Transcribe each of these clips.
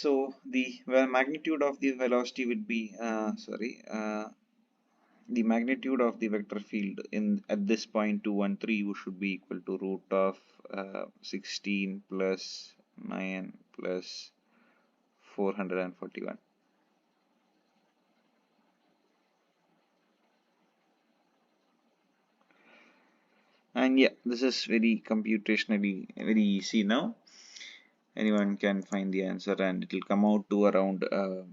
So the magnitude of the velocity would be the magnitude of the vector field in at this point 2 1 3 should be equal to root of 16 plus 9 plus 441. And yeah, this is very computationally very easy now. Anyone can find the answer, and it will come out to around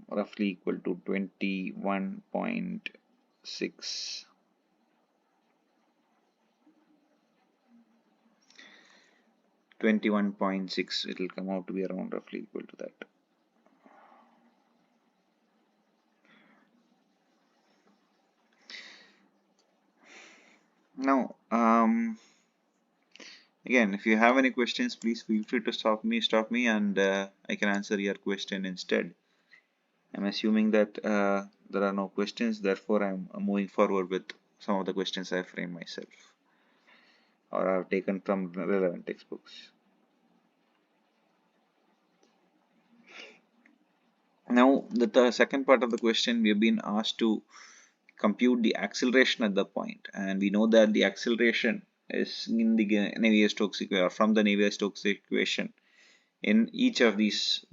roughly equal to 21.6. 21.6, it will come out to be around roughly equal to that. Now, again, if you have any questions, please feel free to stop me, and I can answer your question instead. I'm assuming that there are no questions, therefore I'm moving forward with some of the questions I framed myself or I've taken from relevant textbooks. Now, the second part of the question, we have been asked to compute the acceleration at the point, and we know that the acceleration is in the Navier-Stokes equation, or from the Navier-Stokes equation in each of these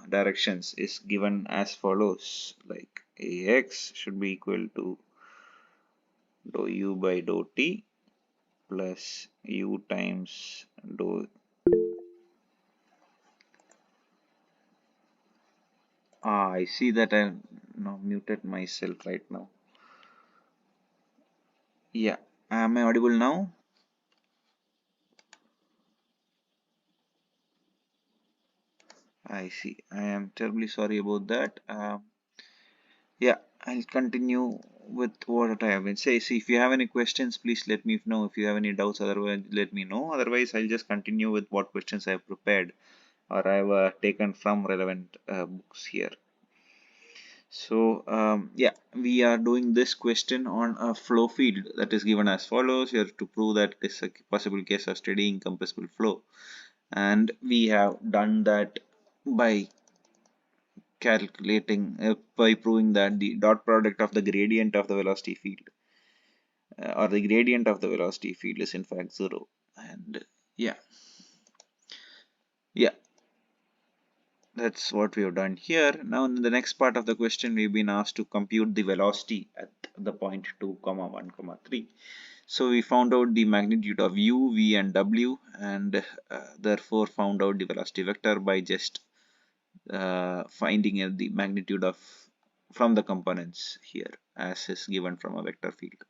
directions is given as follows, like ax should be equal to dou u by dou t plus u times dou. I see that I now muted myself right now. Yeah, am I audible now? I see. I am terribly sorry about that. Yeah, I'll continue with what I have been saying. See, if you have any questions, please let me know. If you have any doubts, otherwise let me know. Otherwise, I'll just continue with what questions I have prepared or I have taken from relevant books here. So yeah, we are doing this question on a flow field that is given as follows. Here to prove that it is a possible case of steady incompressible flow, and we have done that by calculating by proving that the dot product of the gradient of the velocity field or the gradient of the velocity field is in fact zero. And yeah, that's what we have done here. Now in the next part of the question, we've been asked to compute the velocity at the point 2 comma 1 comma 3. So we found out the magnitude of u, v and w, and therefore found out the velocity vector by just finding the magnitude of from the components here as is given from a vector field.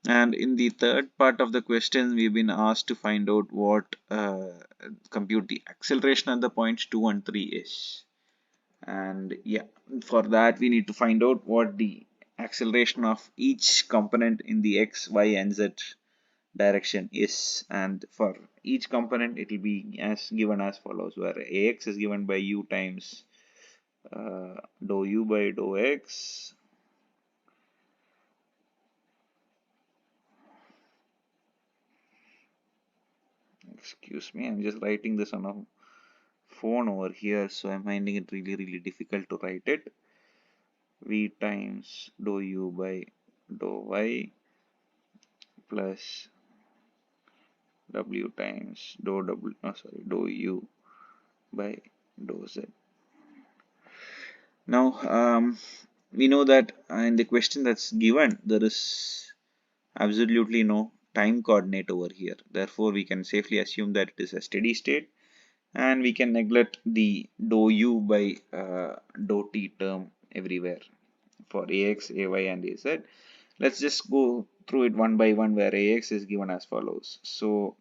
And in the third part of the question, we've been asked to find out what compute the acceleration at the points 2 and 3 is. And yeah, for that we need to find out what the acceleration of each component in the x, y, and z direction is. And for each component, it will be as given as follows, where ax is given by u times dou u by dou x. Excuse me, I'm just writing this on a phone over here, so I'm finding it really difficult to write it. V times dou u by dou y plus w times dou u by dou z. Now we know that in the question that's given, there is absolutely no time coordinate over here. Therefore, we can safely assume that it is a steady state, and we can neglect the dou u by dou t term everywhere for ax, ay, and az. Let's just go through it one by one, where ax is given as follows. So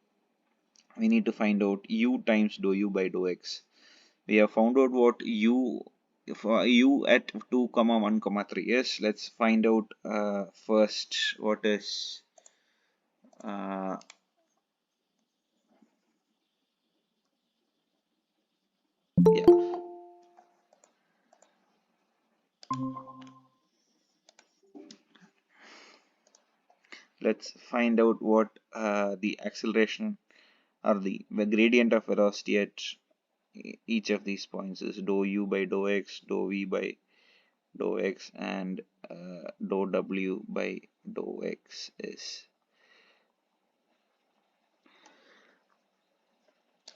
we need to find out u times dou u by dou x. We have found out what u for u at 2 comma 1 comma 3. Yes, let's find out first what is yeah, let's find out what the acceleration or the gradient of velocity at each of these points is dou u by dou x, dou v by dou x, and dou w by dou x is.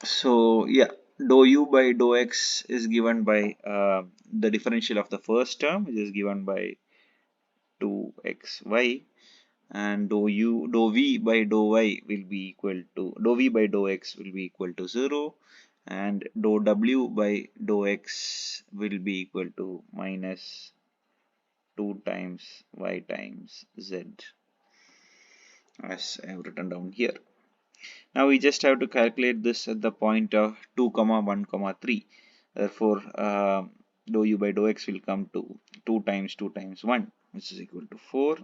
So yeah, dou u by dou x is given by the differential of the first term, which is given by 2xy, and dou v by dou y will be equal to dou v by dou x will be equal to 0, and dou w by dou x will be equal to minus 2 times y times z, as I have written down here. Now we just have to calculate this at the point of 2 comma 1 comma 3. Therefore dou u by dou x will come to 2 times 2 times 1, which is equal to 4,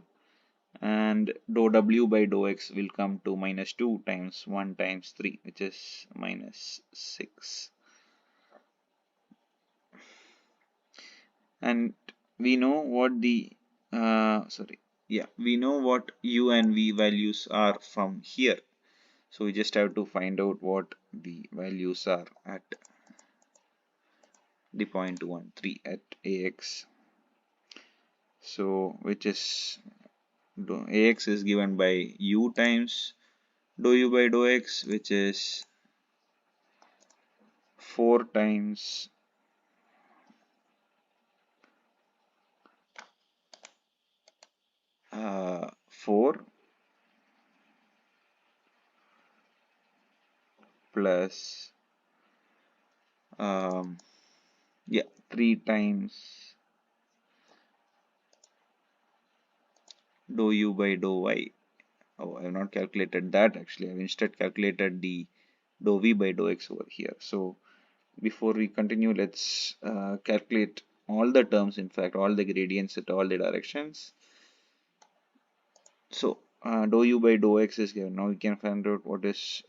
and dou w by dou x will come to minus 2 times 1 times 3, which is minus 6. And we know what the we know what u and v values are from here, so we just have to find out what the values are at the point 1 3 at ax. So which is ax is given by u times dou u by dou x, which is 4 times 4 plus 3 times dou u by dou y. Oh, I have not calculated that actually. I have instead calculated the dou v by dou x over here. So before we continue, let's calculate all the terms, in fact all the gradients at all the directions. So dou u by dou x is given. Now we can find out what is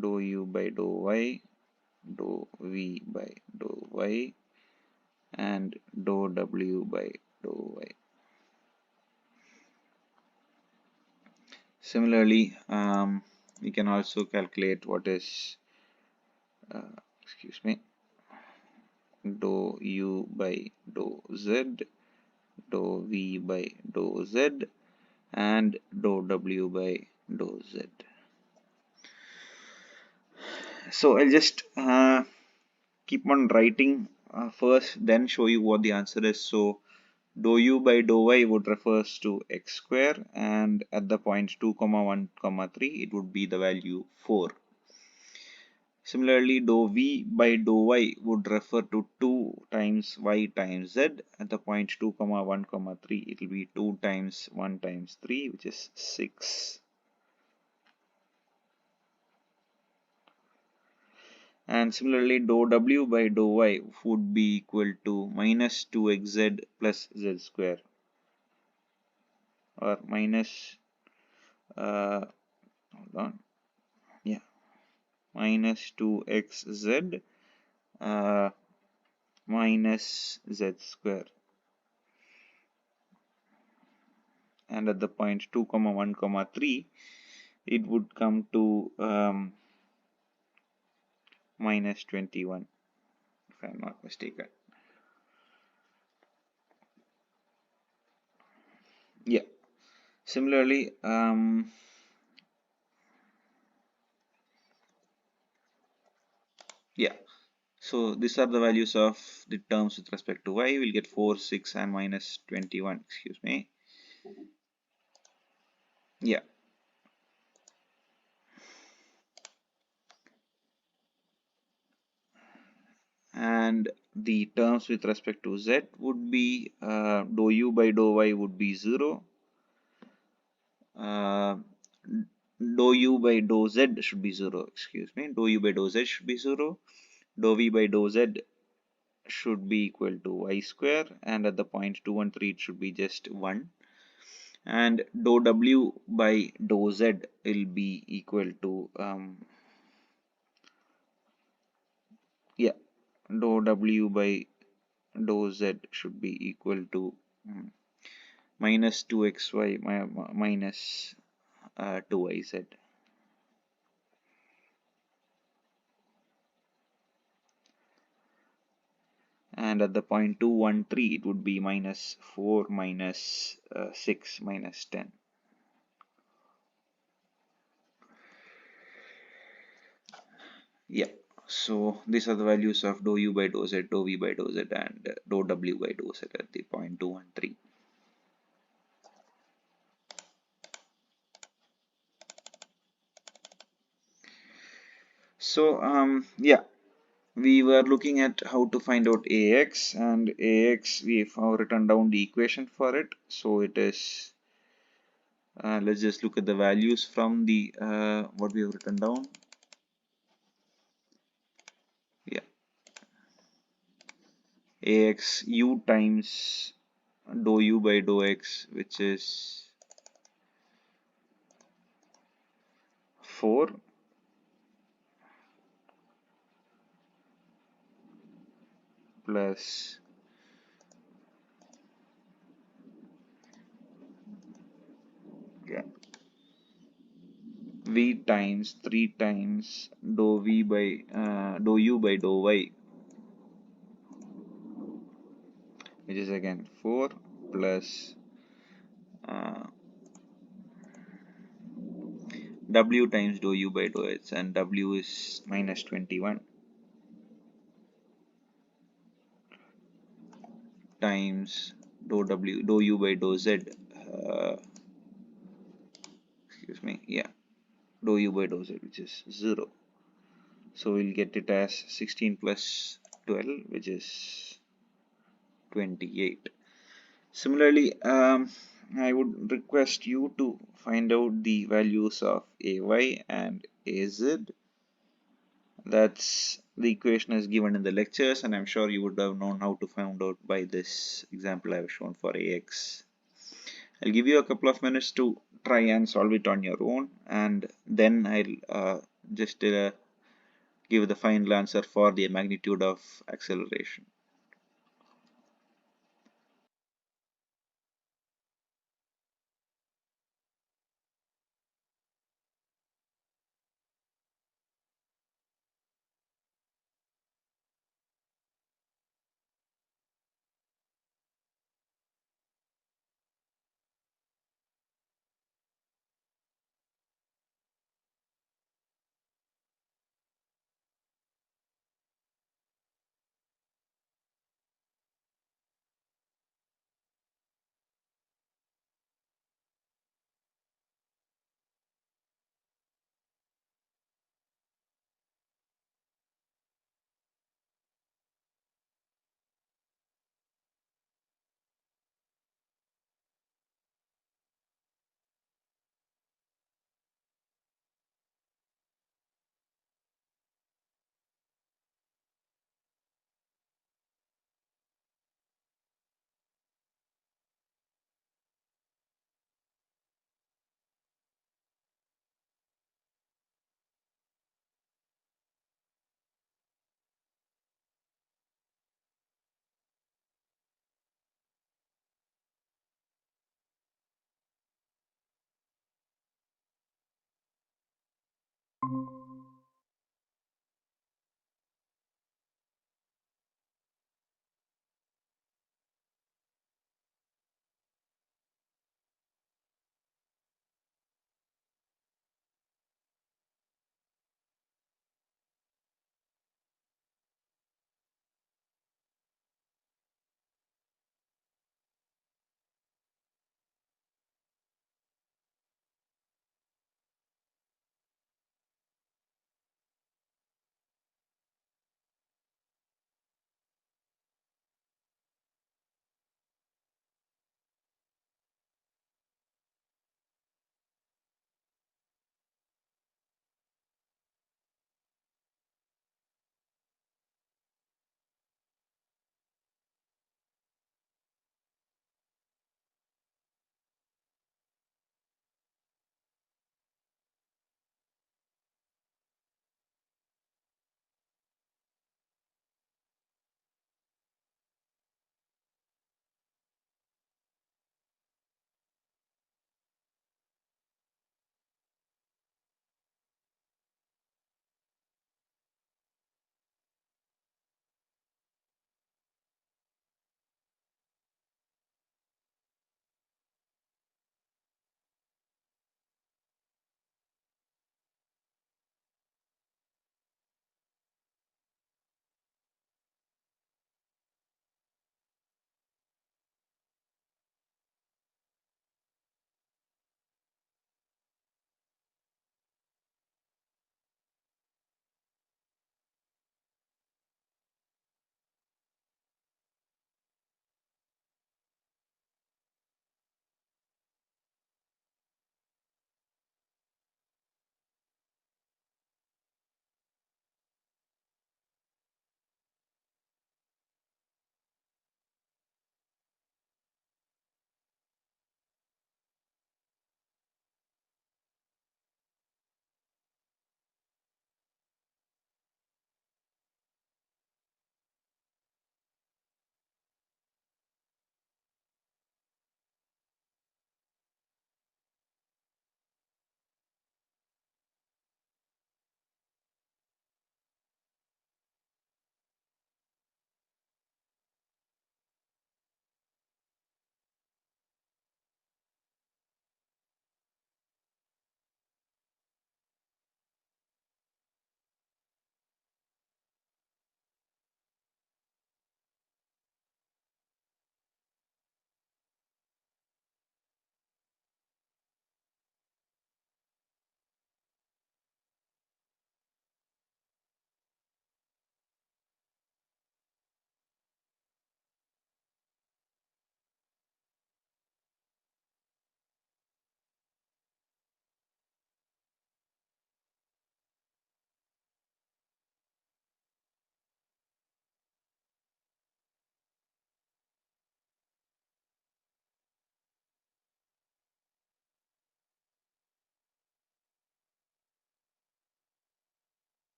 dou u by dou y, dou v by dou y, and dou w by dou y. Similarly, we can also calculate what is dou u by dou z, dou v by dou z, and dou w by dou z. So I'll just keep on writing first, then show you what the answer is. So dou u by dou y would refers to x square, and at the point 2 comma 1 comma 3 it would be the value 4. Similarly, dou v by dou y would refer to 2 times y times z. At the point 2 comma 1 comma 3 it will be 2 times 1 times 3, which is 6. And similarly, dou w by dou y would be equal to minus 2xz plus z square, or minus hold on, yeah, minus 2xz minus z square, and at the point 2 comma 1 comma 3 it would come to minus 21, if I am not mistaken. Yeah, similarly yeah, so these are the values of the terms with respect to y. We'll get 4, 6 and minus 21, excuse me. Yeah, and the terms with respect to z would be dou u by dou y would be 0, dou u by dou z should be 0, excuse me, dou u by dou z should be 0, dou v by dou z should be equal to y square, and at the point 2 and 3 it should be just 1, and dou w by dou z will be equal to dou w by dou z should be equal to minus 2xy minus 2yz. and at the point 213 it would be minus 4 minus 6 minus 10. Yeah, so these are the values of dou u by dou z, dou v by dou z, and dou w by dou z at the point 213. So yeah, we were looking at how to find out ax, and ax we have written down the equation for it. So it is let's just look at the values from the what we have written down. Yeah, ax u times dou u by dou x, which is 4 plus yeah, v times 3 times dou v by dou u by dou y, which is again 4 plus uh, w times dou u by dou x, and w is minus 21 times dou u by dou z, excuse me, yeah, dou u by dou z, which is 0. So we'll get it as 16 plus 12, which is 28. Similarly, I would request you to find out the values of ay and az. That's the equation is given in the lectures, and I'm sure you would have known how to find out by this example I've shown for ax. I'll give you a couple of minutes to try and solve it on your own, and then I'll just give the final answer for the magnitude of acceleration.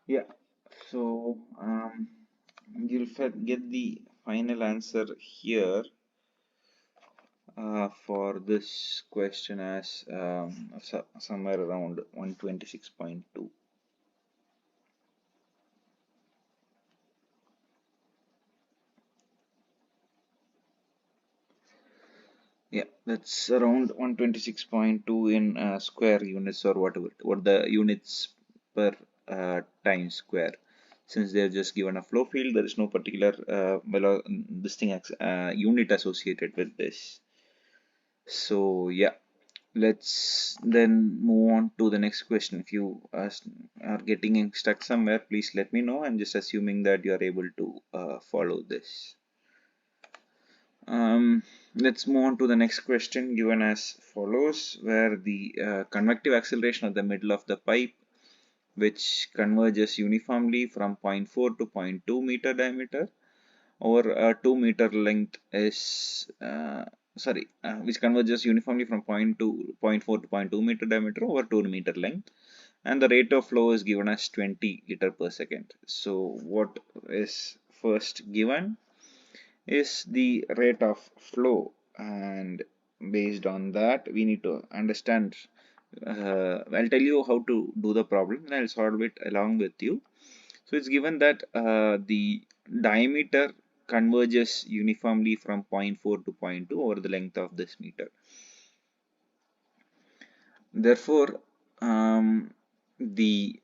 Yeah, so you'll get the final answer here for this question as somewhere around 126.2. Yeah, that's around 126.2 in square units or whatever, what the units per time square. Since they're just given a flow field, there is no particular this thing unit associated with this. So yeah, let's then move on to the next question. If you are getting stuck somewhere, please let me know. I'm just assuming that you are able to follow this. Let's move on to the next question given as follows, where the convective acceleration at the middle of the pipe, which converges uniformly from point 0.4 to 0.2 meter diameter over a 2 meter length is, which converges uniformly from point to zero point 0.4 to 0.2 meter diameter over 2 meter length, and the rate of flow is given as 20 liter per second. So what is first given is the rate of flow, and based on that we need to understand. I'll tell you how to do the problem and I'll solve it along with you. So it's given that the diameter converges uniformly from point 0.4 to zero point 0.2 over the length of this meter. Therefore, the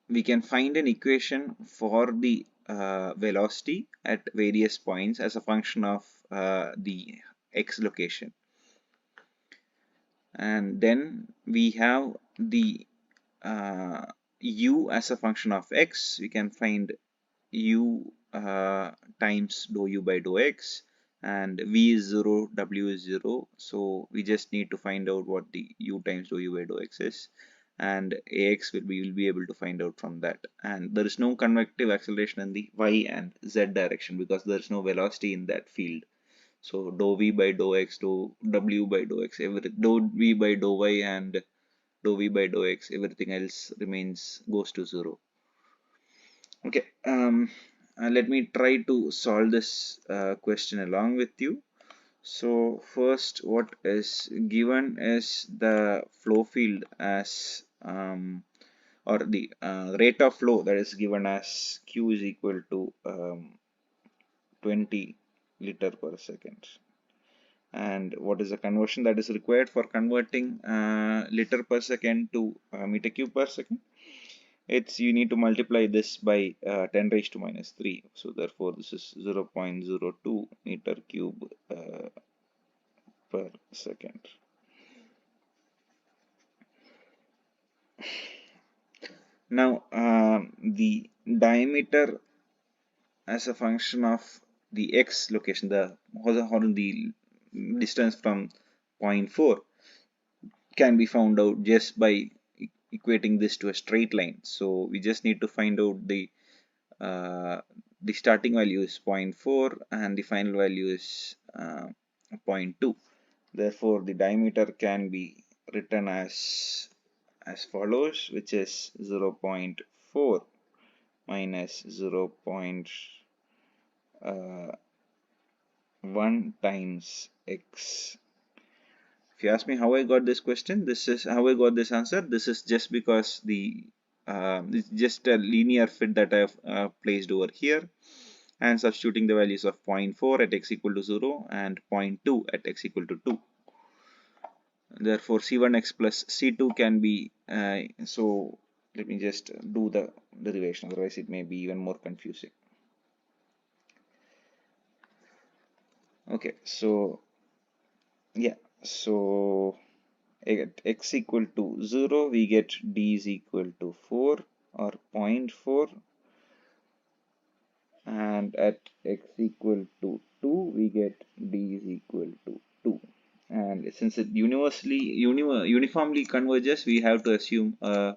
we can find an equation for the velocity at various points as a function of the x location, and then we have the u as a function of x. We can find u times dou u by dou x, and v is 0, w is 0, so we just need to find out what the u times dou u by dou x is, and ax will be able to find out from that. And there is no convective acceleration in the y and z direction because there is no velocity in that field. So dou v by dou x, dou w by dou x, dou v by dou y and dou v by dou x, everything else goes to 0. Okay, let me try to solve this question along with you. So first, what is given is the flow field as or the rate of flow that is given as q is equal to 20 liter per second. And what is the conversion that is required for converting liter per second to meter cube per second? It's you need to multiply this by 10 raised to minus 3. So therefore this is 0.02 meter cube per second. Now the diameter as a function of the x location, the distance from point 0.4 can be found out just by equating this to a straight line. So we just need to find out uh, the starting value is 0.4 and the final value is 0.2. Therefore, the diameter can be written as follows, which is 0.4 minus 0.1 times x. If you ask me how I got this question, this is how I got this answer. This is just because it's just a linear fit that I have placed over here, and substituting the values of 0.4 at x equal to 0 and 0.2 at x equal to 2. Therefore, C1x plus C2 can be, so let me just do the derivation, otherwise it may be even more confusing. Okay, so yeah, so at x equal to 0, we get d is equal to 4 or 0.4, and at x equal to 2, we get d is equal to 2. And since it uniformly converges, we have to assume a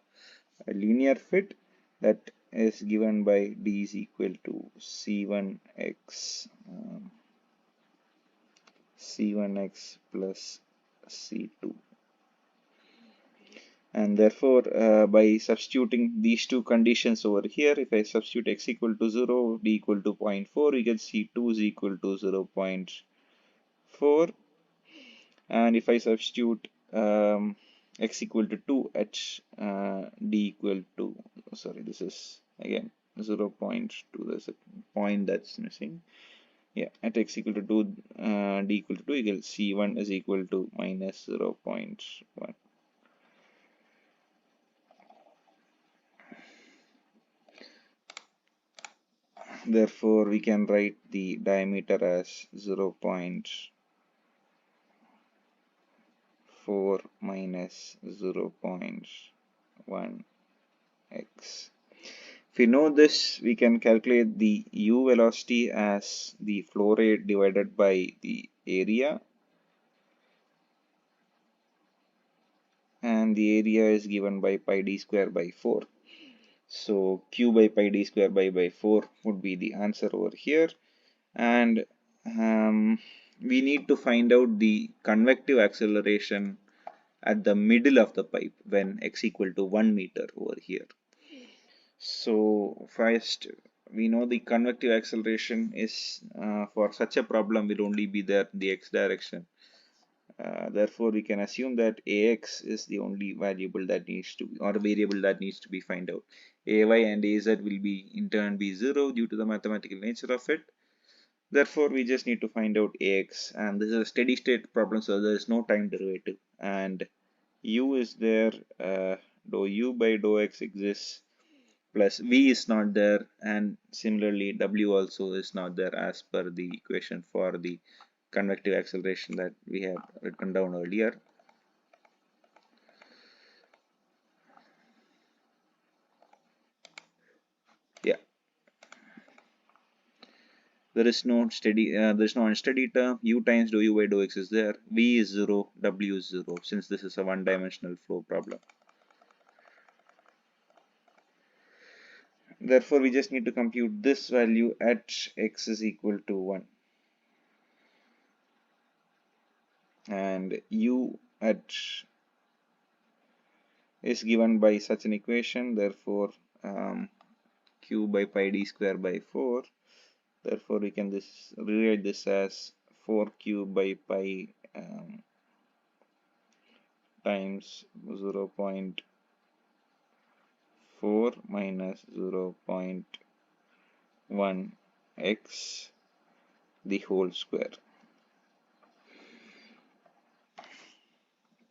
linear fit that is given by d is equal to c1x c1x plus c2. And therefore, by substituting these two conditions over here, if I substitute x equal to 0, d equal to 0.4, we can see 2 is equal to 0.4. And if I substitute x equal to 2 at d equal to, sorry, this is again 0.2, there's a point that's missing. Yeah, at x equal to 2, d equal to 2, you can see 1 is equal to minus 0.1. Therefore, we can write the diameter as 0.4 minus 0.1 x. If we know this, we can calculate the u velocity as the flow rate divided by the area, and the area is given by pi d square by 4. So q by pi d square by 4 would be the answer over here. And we need to find out the convective acceleration at the middle of the pipe when x equal to 1 meter over here. So first, we know the convective acceleration is for such a problem will only be there in the x direction. Therefore, we can assume that ax is the only variable that needs to be, or variable that needs to be find out. Ay and az will be in turn be 0 due to the mathematical nature of it. Therefore, we just need to find out ax, and this is a steady state problem, so there is no time derivative. And u is there, dou u by dou x exists, plus v is not there, and similarly w also is not there as per the equation for the convective acceleration that we have written down earlier. Yeah, there is no unsteady term. U times dou u by dou x is there. V is 0, w is 0, since this is a one-dimensional flow problem. Therefore, we just need to compute this value at x is equal to 1. And u at is given by such an equation. Therefore, q by pi d square by 4. Therefore, we can rewrite this as 4q by pi times 0.4 minus 0.1 x the whole square.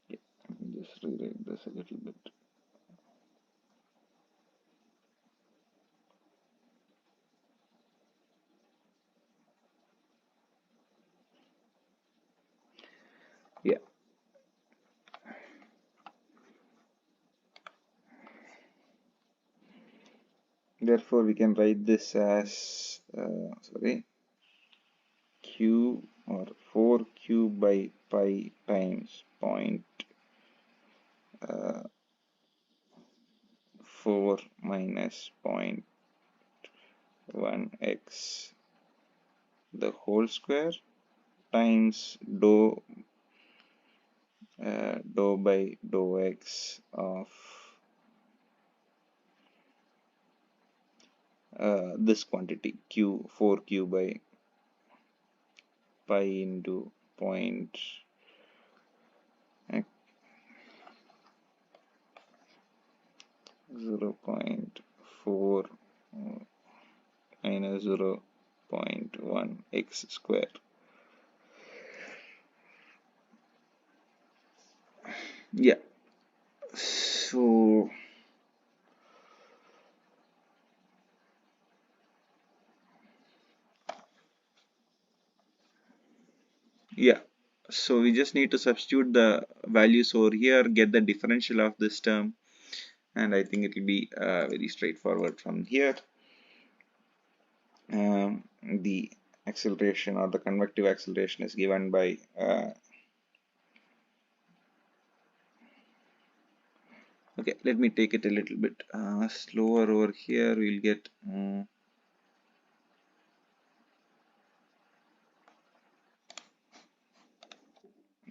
Yeah, just rewrite this a little bit. Yeah. Therefore, we can write this as q or 4q by pi times 0.4 minus 0.1 x the whole square times dou by dou x of this quantity q 4q by pi into 0.4 minus 0.1 x square. Yeah, so we just need to substitute the values over here, get the differential of this term, and I think it will be very straightforward from here. The acceleration or the convective acceleration is given by okay, let me take it a little bit slower over here. We'll get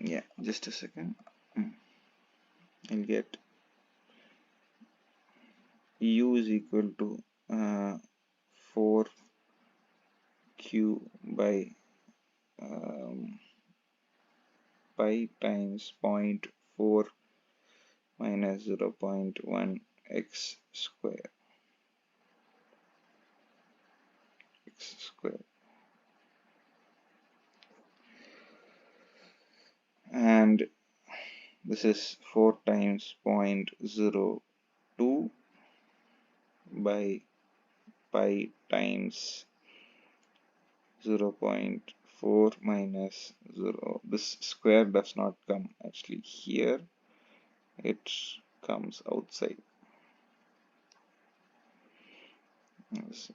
yeah, just a second. I'll get u is equal to 4q by pi times 0.4 minus 0.1 x square and this is 4 times 0.02 by pi times 0.4 minus 0. This square does not come actually here, it comes outside.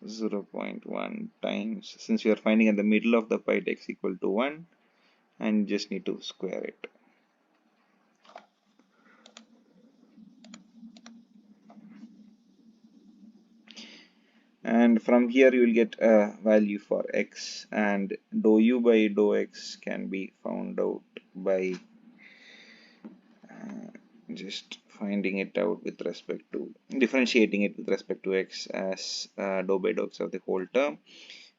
0.1 times, since we are finding at the middle of the pi x equal to 1, and just need to square it. And from here you will get a value for x, and dou u by dou x can be found out by just finding it out with respect to differentiating it with respect to x as dou by dou x of the whole term,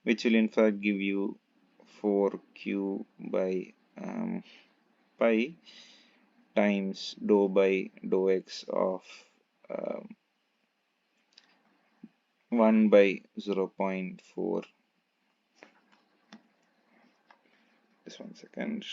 which will in fact give you 4q by pi times dou by dou x of 1 by 0.4. Just 1 second.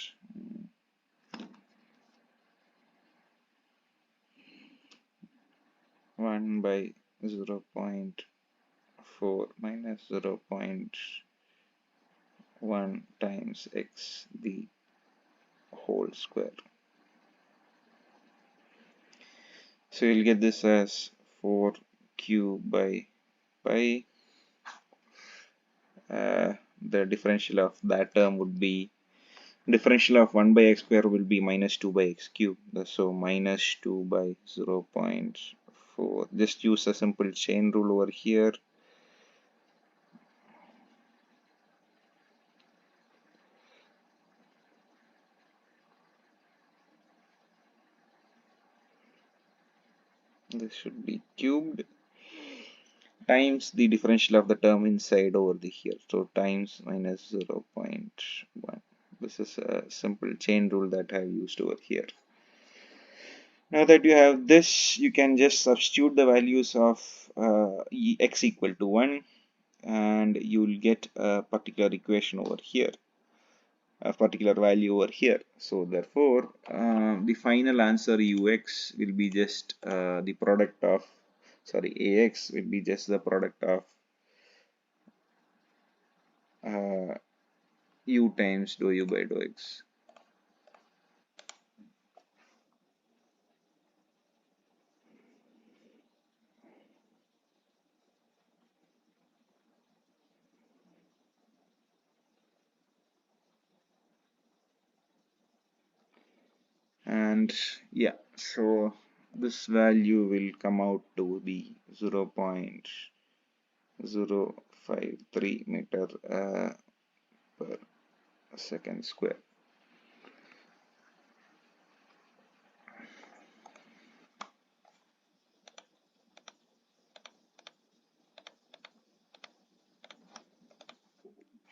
1 by 0.4 minus 0.1 times x the whole square. So you'll get this as 4q by pi. The differential of that term would be, differential of 1 by x square will be minus 2 by x cube. So minus 2 by 0.4. Just use a simple chain rule over here. This should be cubed times the differential of the term inside over the here. So times minus 0.1. This is a simple chain rule that I have used over here. Now that you have this, you can just substitute the values of x equal to 1, and you will get a particular equation over here, a particular value over here. So therefore, the final answer ux will be just the product of, sorry, ax will be just the product of u times dou u by dou x. And yeah, so this value will come out to be 0.053 meter per second square.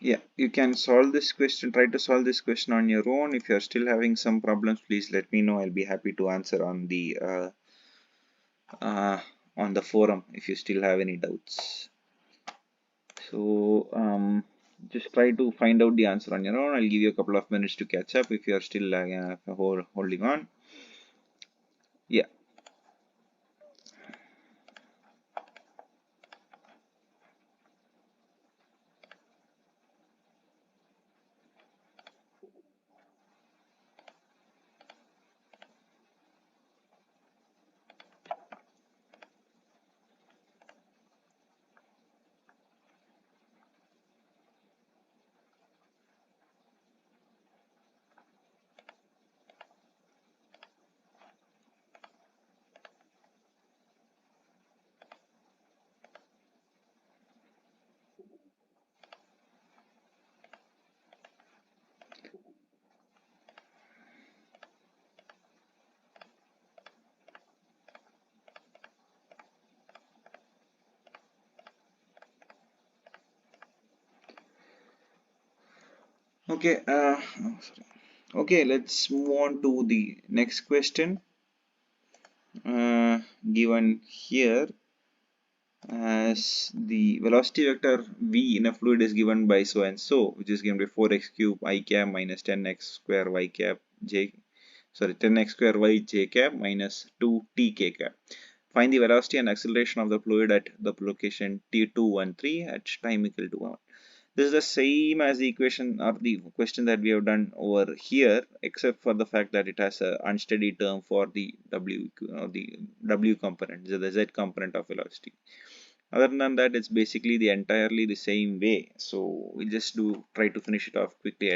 Yeah, you can solve this question, try to solve this question on your own. If you're still having some problems, please let me know. I'll be happy to answer on the forum if you still have any doubts. So just try to find out the answer on your own. I'll give you a couple of minutes to catch up if you're still holding on. Yeah. Okay, sorry. Okay, let's move on to the next question. Given here as the velocity vector v in a fluid is given by so and so, which is given by 4x cube I cap minus 10x square y cap j, sorry, 10x square y j cap minus 2 t k cap. Find the velocity and acceleration of the fluid at the location t213 at time equal to 1. This is the same as the equation or the question that we have done over here, except for the fact that it has an unsteady term for the w component, the z component of velocity. Other than that, it's basically the entirely the same way. So we'll just try to finish it off quickly.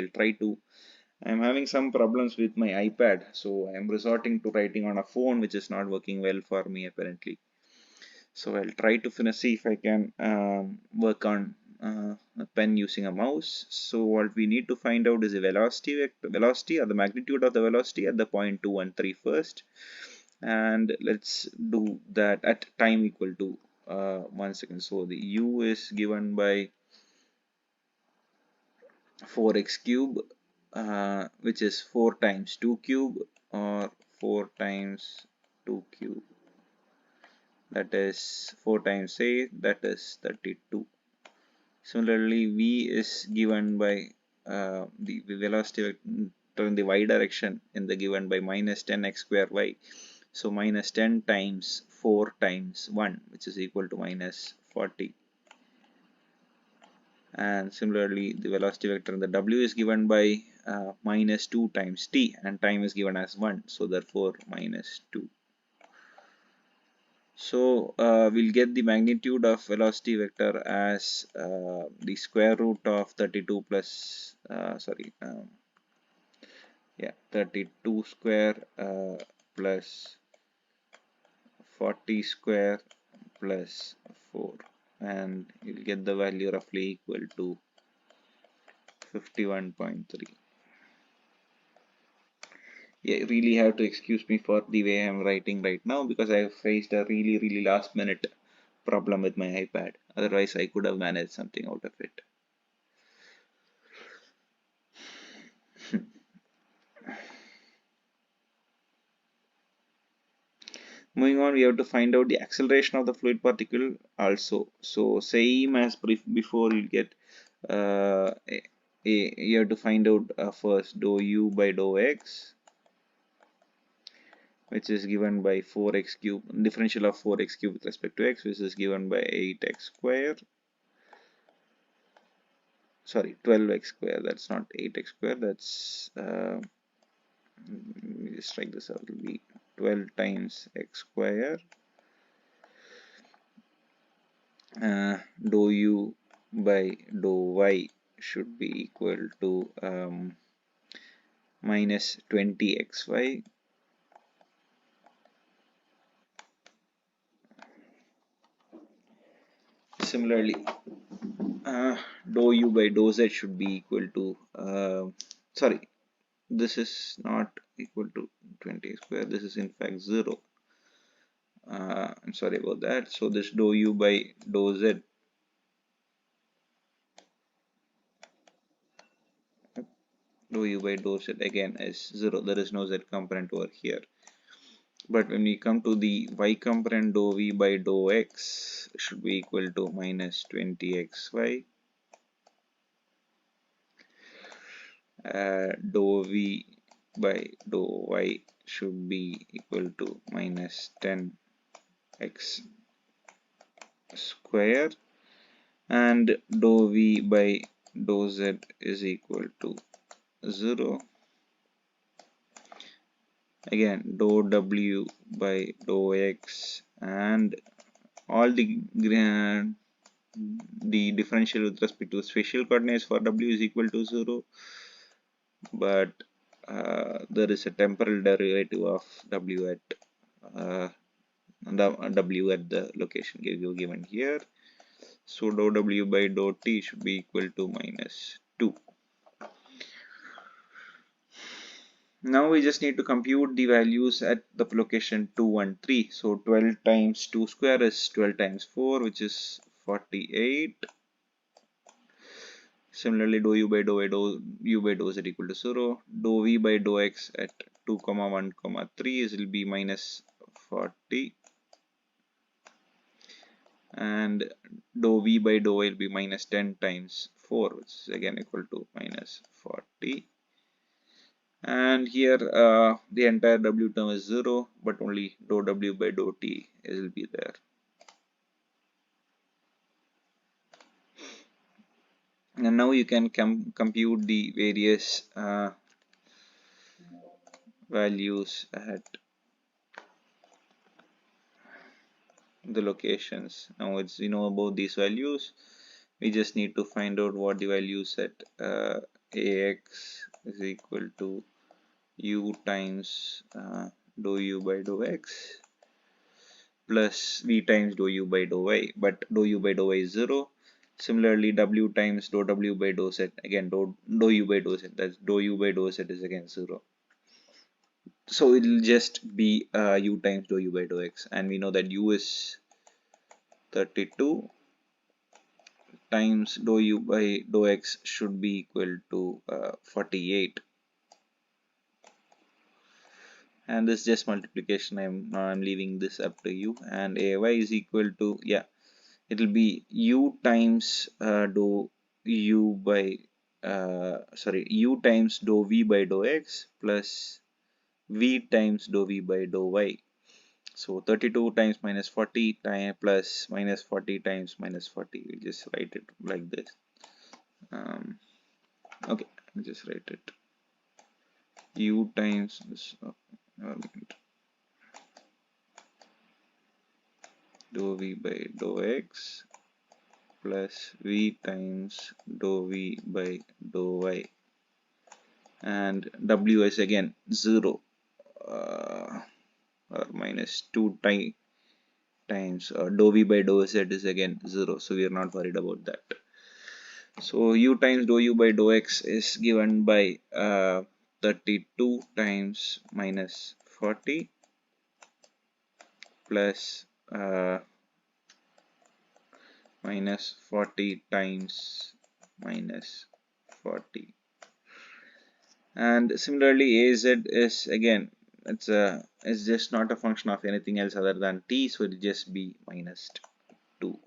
I'm having some problems with my iPad, so I'm resorting to writing on a phone, which is not working well for me apparently. So I'll try to finish, see if I can work on a pen using a mouse. So what we need to find out is the velocity or the magnitude of the velocity at the point 2 and 3 first. And let's do that at time equal to 1 second. So the u is given by 4x cube, which is 4 times 2 cube, or 4 times 2 cube, that is 4 times 8, that is 32. Similarly, v is given by the velocity vector in the y direction in the given by minus 10x square y. So minus 10 times 4 times 1, which is equal to minus 40. And similarly, the velocity vector in the w is given by minus 2 times t, and time is given as 1. So therefore minus 2. So we'll get the magnitude of velocity vector as the square root of 32 plus, 32 square plus 40 square plus 4, and you'll get the value roughly equal to 51.3. Yeah, you really have to excuse me for the way I'm writing right now, because I faced a really last minute problem with my iPad. Otherwise, I could have managed something out of it. Moving on, we have to find out the acceleration of the fluid particle also. So same as before, you get you have to find out first dou u by dou x, which is given by 4x cube, differential of 4x cube with respect to x, which is given by 8x square. Sorry, 12x square. That's not 8x square. That's let me just write this out. It will be 12 times x square. Dou u by dou y should be equal to minus 20xy. Similarly, dou u by dou z should be equal to sorry, this is not equal to 20 square. This is in fact 0. I'm sorry about that. So this dou u by dou z again is 0. There is no z component over here. But when we come to the y component, dou v by dou x should be equal to minus 20xy. Dou v by dou y should be equal to minus 10x square, and dou v by dou z is equal to 0. Again, dou w by dou x, and all the differential with respect to spatial coordinates for w is equal to 0, but there is a temporal derivative of w at the location given here. So dou w by dou t should be equal to minus 2. Now we just need to compute the values at the location 2 and 3. So 12 times 2 square is 12 times 4, which is 48. Similarly, dou u by dou y dou u by dou z equal to 0. Dou v by dou x at 2 comma 1 comma 3 will be minus 40, and dou v by dou y will be minus 10 times 4, which is again equal to minus 40. And here the entire w term is 0, but only dou w by dou t will be there. And now you can compute the various values at the locations. Now it's about these values, we just need to find out what the values at ax is equal to u times dou u by dou x plus v times dou u by dou y, but dou u by dou y is 0. Similarly, w times dou w by dou z, again dou u by dou z, that's dou u by dou z is again 0. So it will just be u times dou u by dou x, and we know that u is 32 times dou u by dou x should be equal to 48, and this is just multiplication. I'm leaving this up to you, and ay is equal to, yeah, it will be u times dou u by u times dou v by dou x plus v times dou v by dou y. So 32 times minus 40 time plus minus 40 times minus 40, we just write it like this. Okay, I'll just write it u times this dou v by dou x plus v times dou v by dou y, and w is again 0 or minus 2 times dou v by dou z is again 0, so we are not worried about that. So u times dou u by dou x is given by 32 times minus 40 plus minus 40 times minus 40. And similarly, az is again, it's just not a function of anything else other than t, so it will just be minus 2.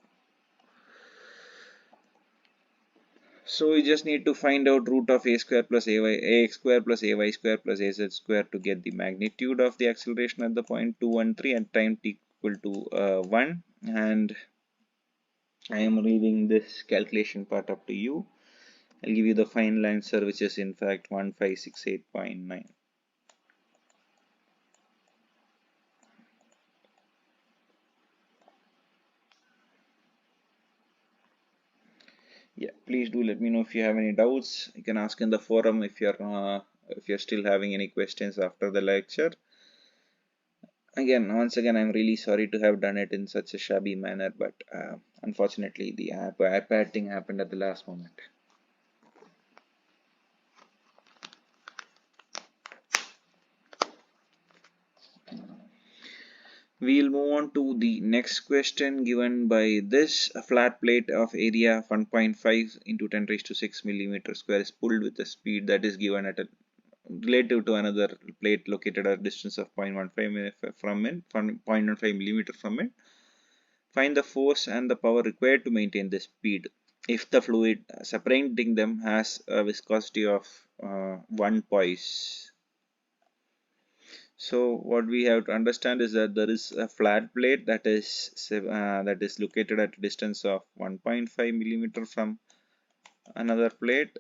So we just need to find out root of a square plus ax square plus ay square plus az square to get the magnitude of the acceleration at the point 2, 1, 3 at time t equal to 1, and I am leaving this calculation part up to you. I'll give you the final answer, which is in fact 1568.9. Yeah, please do let me know if you have any doubts. You can ask in the forum if you're still having any questions after the lecture. Once again, I'm really sorry to have done it in such a shabby manner, but unfortunately, the iPad thing happened at the last moment. We'll move on to the next question given by this. A flat plate of area 1.5 into 10 raised to 6 millimeter square is pulled with a speed that is given at a relative to another plate located at a distance of 0.15 millimeter from it. Find the force and the power required to maintain the speed if the fluid separating them has a viscosity of 1 poise. So what we have to understand is that there is a flat plate that is located at a distance of 1.5 millimeter from another plate,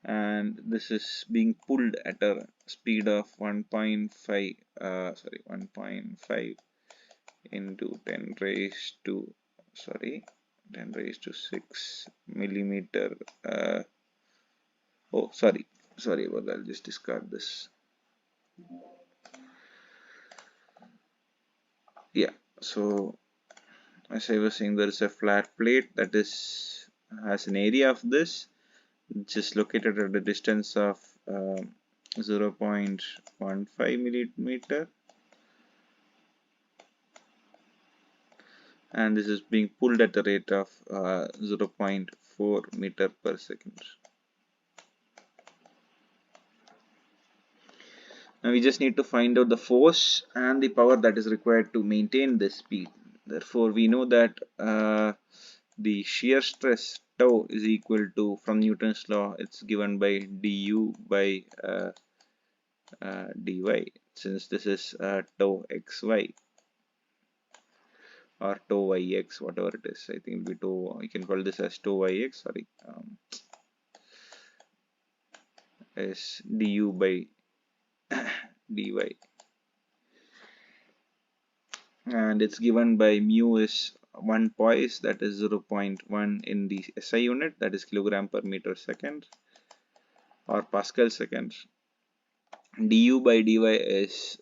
and this is being pulled at a speed of 1.5 into 10 raised to 6 millimeter. Sorry about that. I'll just discard this. Yeah, so as I was saying, there is a flat plate that has an area of this, which is located at a distance of 0.15 millimeter, and this is being pulled at the rate of 0.4 meter per second. Now we just need to find out the force and the power that is required to maintain this speed. Therefore, we know that the shear stress tau is equal to, from Newton's law, it's given by du by dy, since this is tau xy or tau yx, whatever it is. I think it will be tau, you can call this as tau yx, sorry, is du by dy, and it's given by mu is 1 poise, that is 0.1 in the SI unit, that is kilogram per meter second or Pascal second. Du by dy is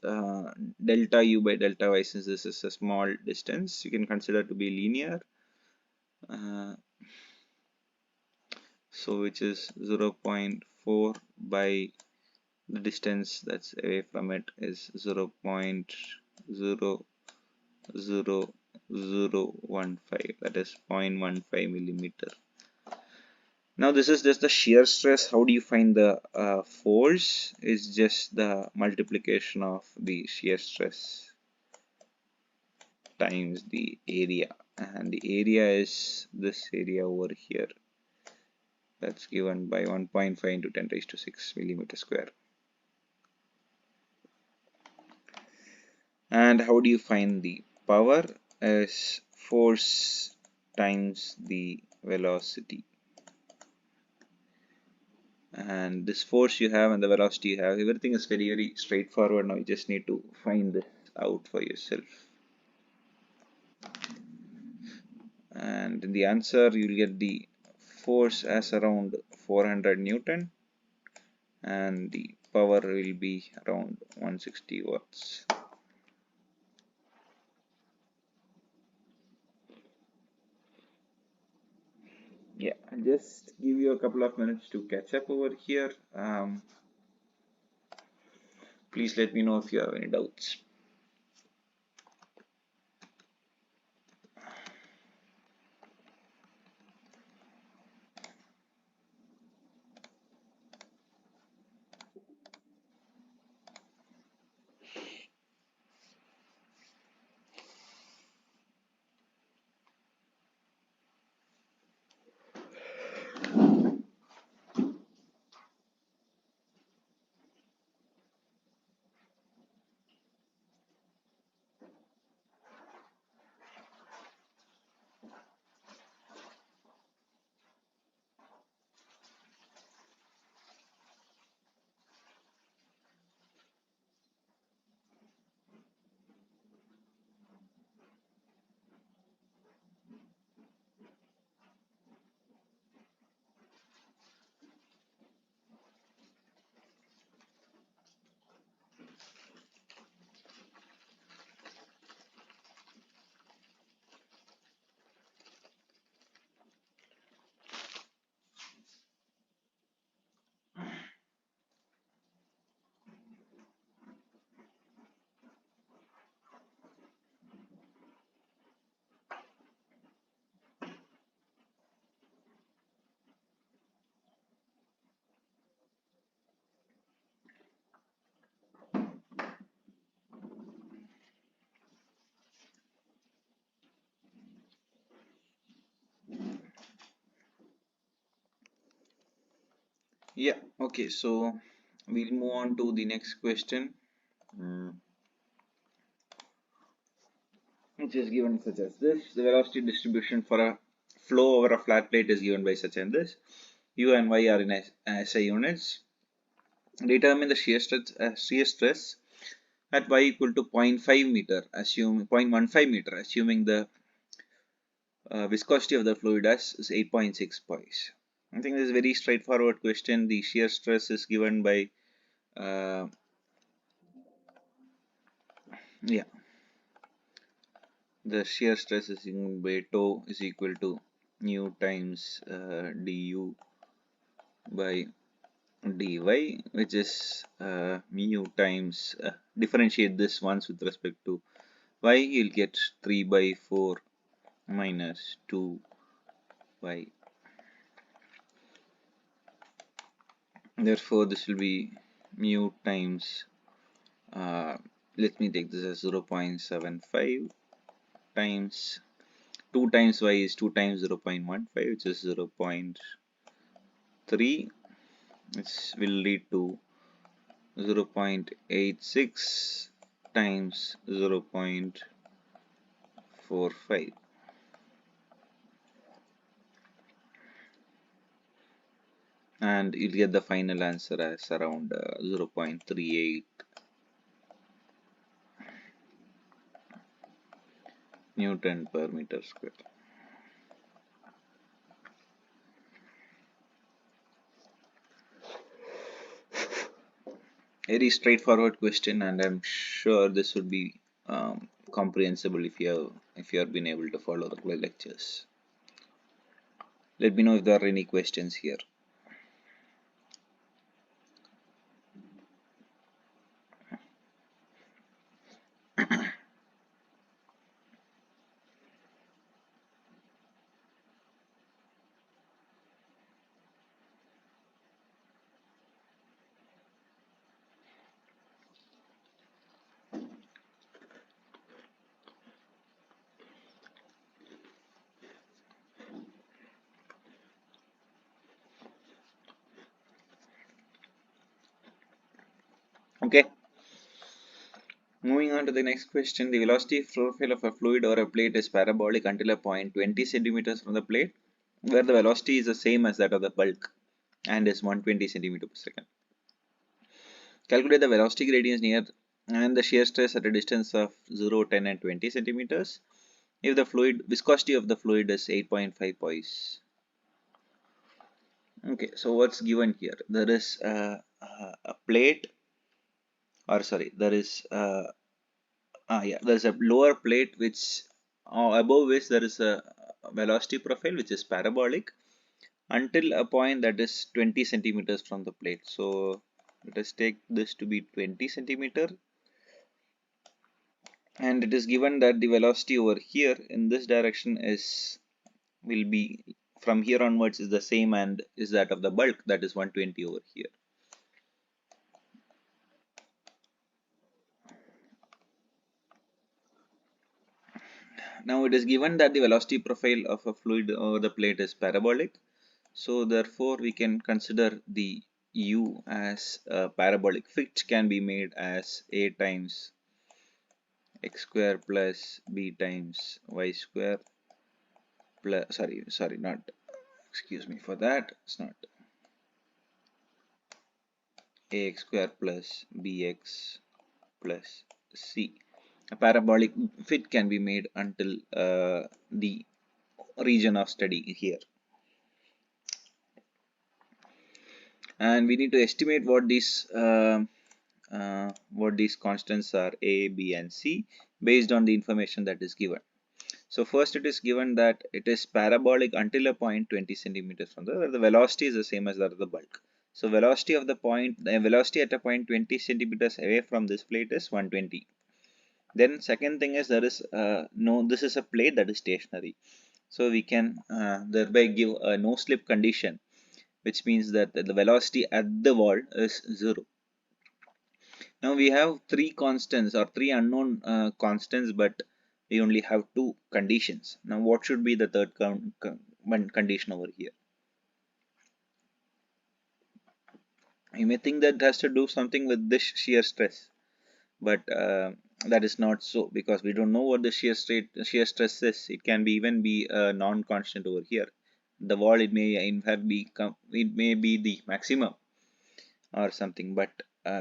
delta u by delta y, since this is a small distance you can consider to be linear, so which is 0.4 by the distance that's away from it is 0.00015, that is 0.15 millimeter. Now this is just the shear stress. How do you find the force? Is just the multiplication of the shear stress times the area, and the area is this area over here, that's given by 1.5 into 10 raised to 6 millimeter square. And how do you find the power? Is force times the velocity, and this force you have and the velocity you have, everything is very straightforward. Now you just need to find this out for yourself, and in the answer you'll get the force as around 400 Newton and the power will be around 160 watts. Yeah, I'll just give you a couple of minutes to catch up over here. Please let me know if you have any doubts. Yeah, okay, so we'll move on to the next question, which is given such as this. The velocity distribution for a flow over a flat plate is given by such as this. U and Y are in SI units. Determine the shear stress at Y equal to 0.5 meter, assuming 0.15 meter, assuming the viscosity of the fluid as is 8.6 poise. I think this is a very straightforward question. The shear stress is given by yeah, the shear stress is given by tau is equal to mu times du by dy, which is mu times differentiate this once with respect to y, you'll get 3 by 4 minus 2y. Therefore, this will be mu times, let me take this as 0.75 times 2 times y is 2 times 0.15, which is 0.3, which will lead to 0.86 times 0.45, and you'll get the final answer as around 0.38 Newton per meter square. Very straightforward question, and I'm sure this would be comprehensible if you have been able to follow the lectures. Let me know if there are any questions here. Okay, moving on to the next question. The velocity profile of a fluid or a plate is parabolic until a point 20 centimeters from the plate, where the velocity is the same as that of the bulk and is 120 centimeters per second. Calculate the velocity gradients near and the shear stress at a distance of 0, 10, and 20 centimeters if the fluid viscosity of the fluid is 8.5 poise. Okay, so what's given here? There is a plate, or sorry, there is there's a lower plate which above which there is a velocity profile which is parabolic until a point that is 20 centimeters from the plate. So let us take this to be 20 centimeter, and it is given that the velocity over here in this direction will be from here onwards is the same and is that of the bulk, that is 120 over here. Now it is given that the velocity profile of a fluid over the plate is parabolic, so therefore we can consider the u as a parabolic, which can be made as a times x square plus b times y square plus, sorry, not, excuse me for that, it's not, ax square plus bx plus c. A parabolic fit can be made until the region of study here, and we need to estimate what these constants are, a, b, and c, based on the information that is given. So first it is given that it is parabolic until a point 20 centimeters from the velocity is the same as that of the bulk. So the velocity at a point 20 centimeters away from this plate is 120. Then second thing is there is this is a plate that is stationary. So we can thereby give a no slip condition, which means that the velocity at the wall is 0. Now we have three constants or three unknown constants, but we only have two conditions. Now what should be the third one condition over here? You may think that it has to do something with this shear stress, but that is not so, because we don't know what the shear stress is. It can be even be a non-constant over here. The wall, it may in fact be the maximum or something, but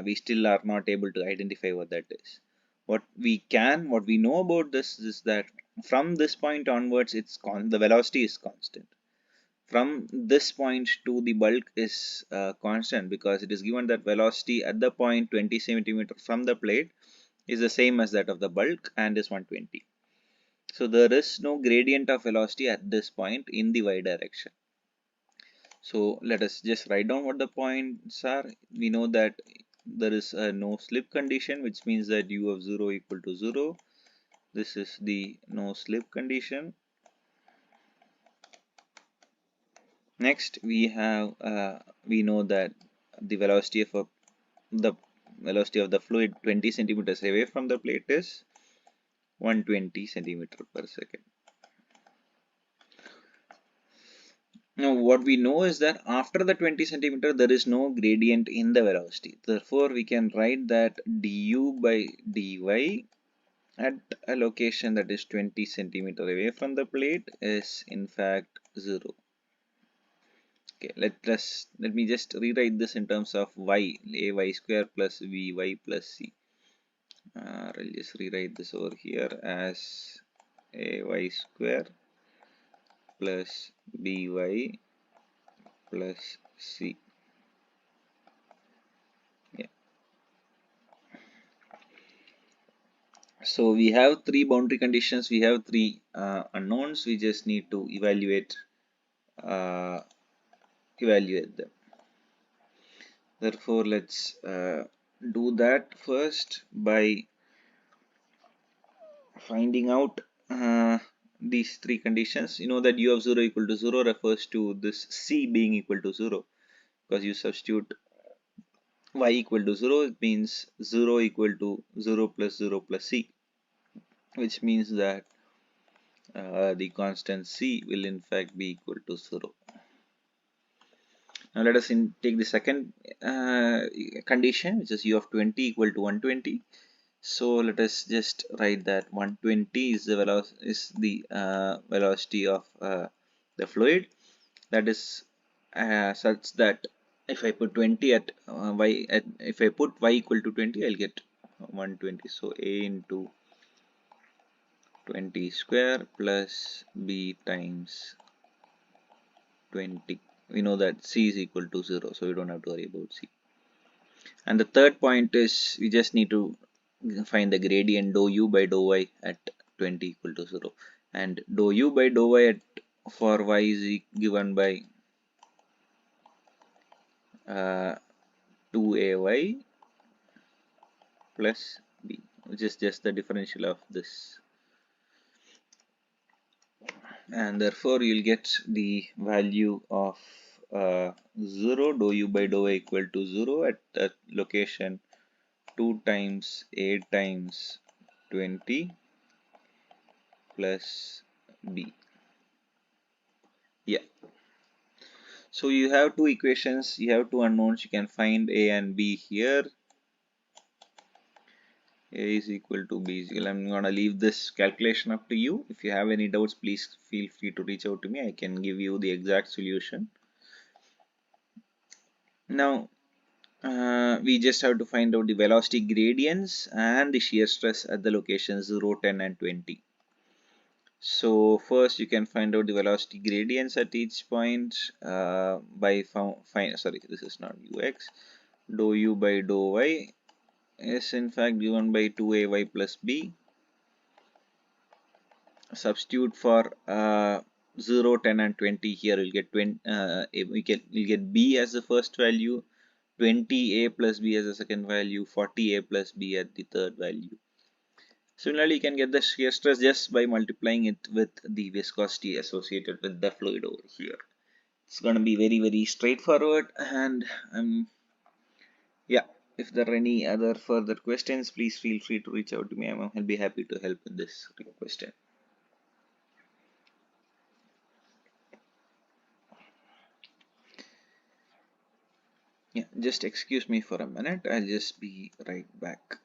we still are not able to identify what that is. What we know about this is that from this point onwards, the velocity is constant. From this point to the bulk is constant, because it is given that velocity at the point 20 centimeter from the plate is the same as that of the bulk and is 120. So there is no gradient of velocity at this point in the y direction. So let us just write down what the points are. We know that there is a no slip condition, which means that u of 0 equal to 0. This is the no slip condition. Next, we know that the the velocity of the fluid 20 centimeters away from the plate is 120 centimeter per second. Now, what we know is that after the 20 centimeter, there is no gradient in the velocity. Therefore, we can write that du by dy at a location that is 20 centimeter away from the plate is in fact 0. Okay, let me just rewrite this in terms of y, ay square plus vy plus c. I'll just rewrite this over here as ay square plus by plus c. Yeah. So we have three boundary conditions. We have three unknowns. We just need to uh, evaluate them. Therefore, let's do that first by finding out these three conditions. You know that u of 0 equal to 0 refers to this c being equal to 0, because you substitute y equal to 0, it means 0 equal to 0 plus 0 plus c, which means that the constant c will in fact be equal to 0. Now let us take the second condition, which is u of 20 equal to 120. So let us just write that 120 is the velocity of the fluid. That is such that if I put 20 at if I put y equal to 20, I'll get 120. So a into 20 square plus b times 20. We know that c is equal to 0, so we don't have to worry about c. And the third point is we just need to find the gradient dou u by dou y at 20 equal to 0. And dou u by dou y for y is given by 2ay plus b, which is just the differential of this. And therefore, you'll get the value of 0, dou u by dou y equal to 0 at that location 2 times a times 20 plus b. Yeah. So you have two equations, you have two unknowns, you can find a and b here. A is equal to b is equal. I'm gonna leave this calculation up to you. If you have any doubts, please feel free to reach out to me. I can give you the exact solution. Now, we just have to find out the velocity gradients and the shear stress at the locations 0, 10 and 20. So first you can find out the velocity gradients at each point by sorry, this is not ux. Dou u by dou y is in fact given by 2ay plus b. Substitute for 0, 10 and 20 here. We'll get 20. We'll get b as the first value, 20a plus b as the second value, 40a plus b at the third value. Similarly, you can get the shear stress just by multiplying it with the viscosity associated with the fluid over here. It's going to be very straightforward. And yeah, if there are any other further questions, please feel free to reach out to me. I'll be happy to help with this question. Yeah, just excuse me for a minute. I'll just be right back.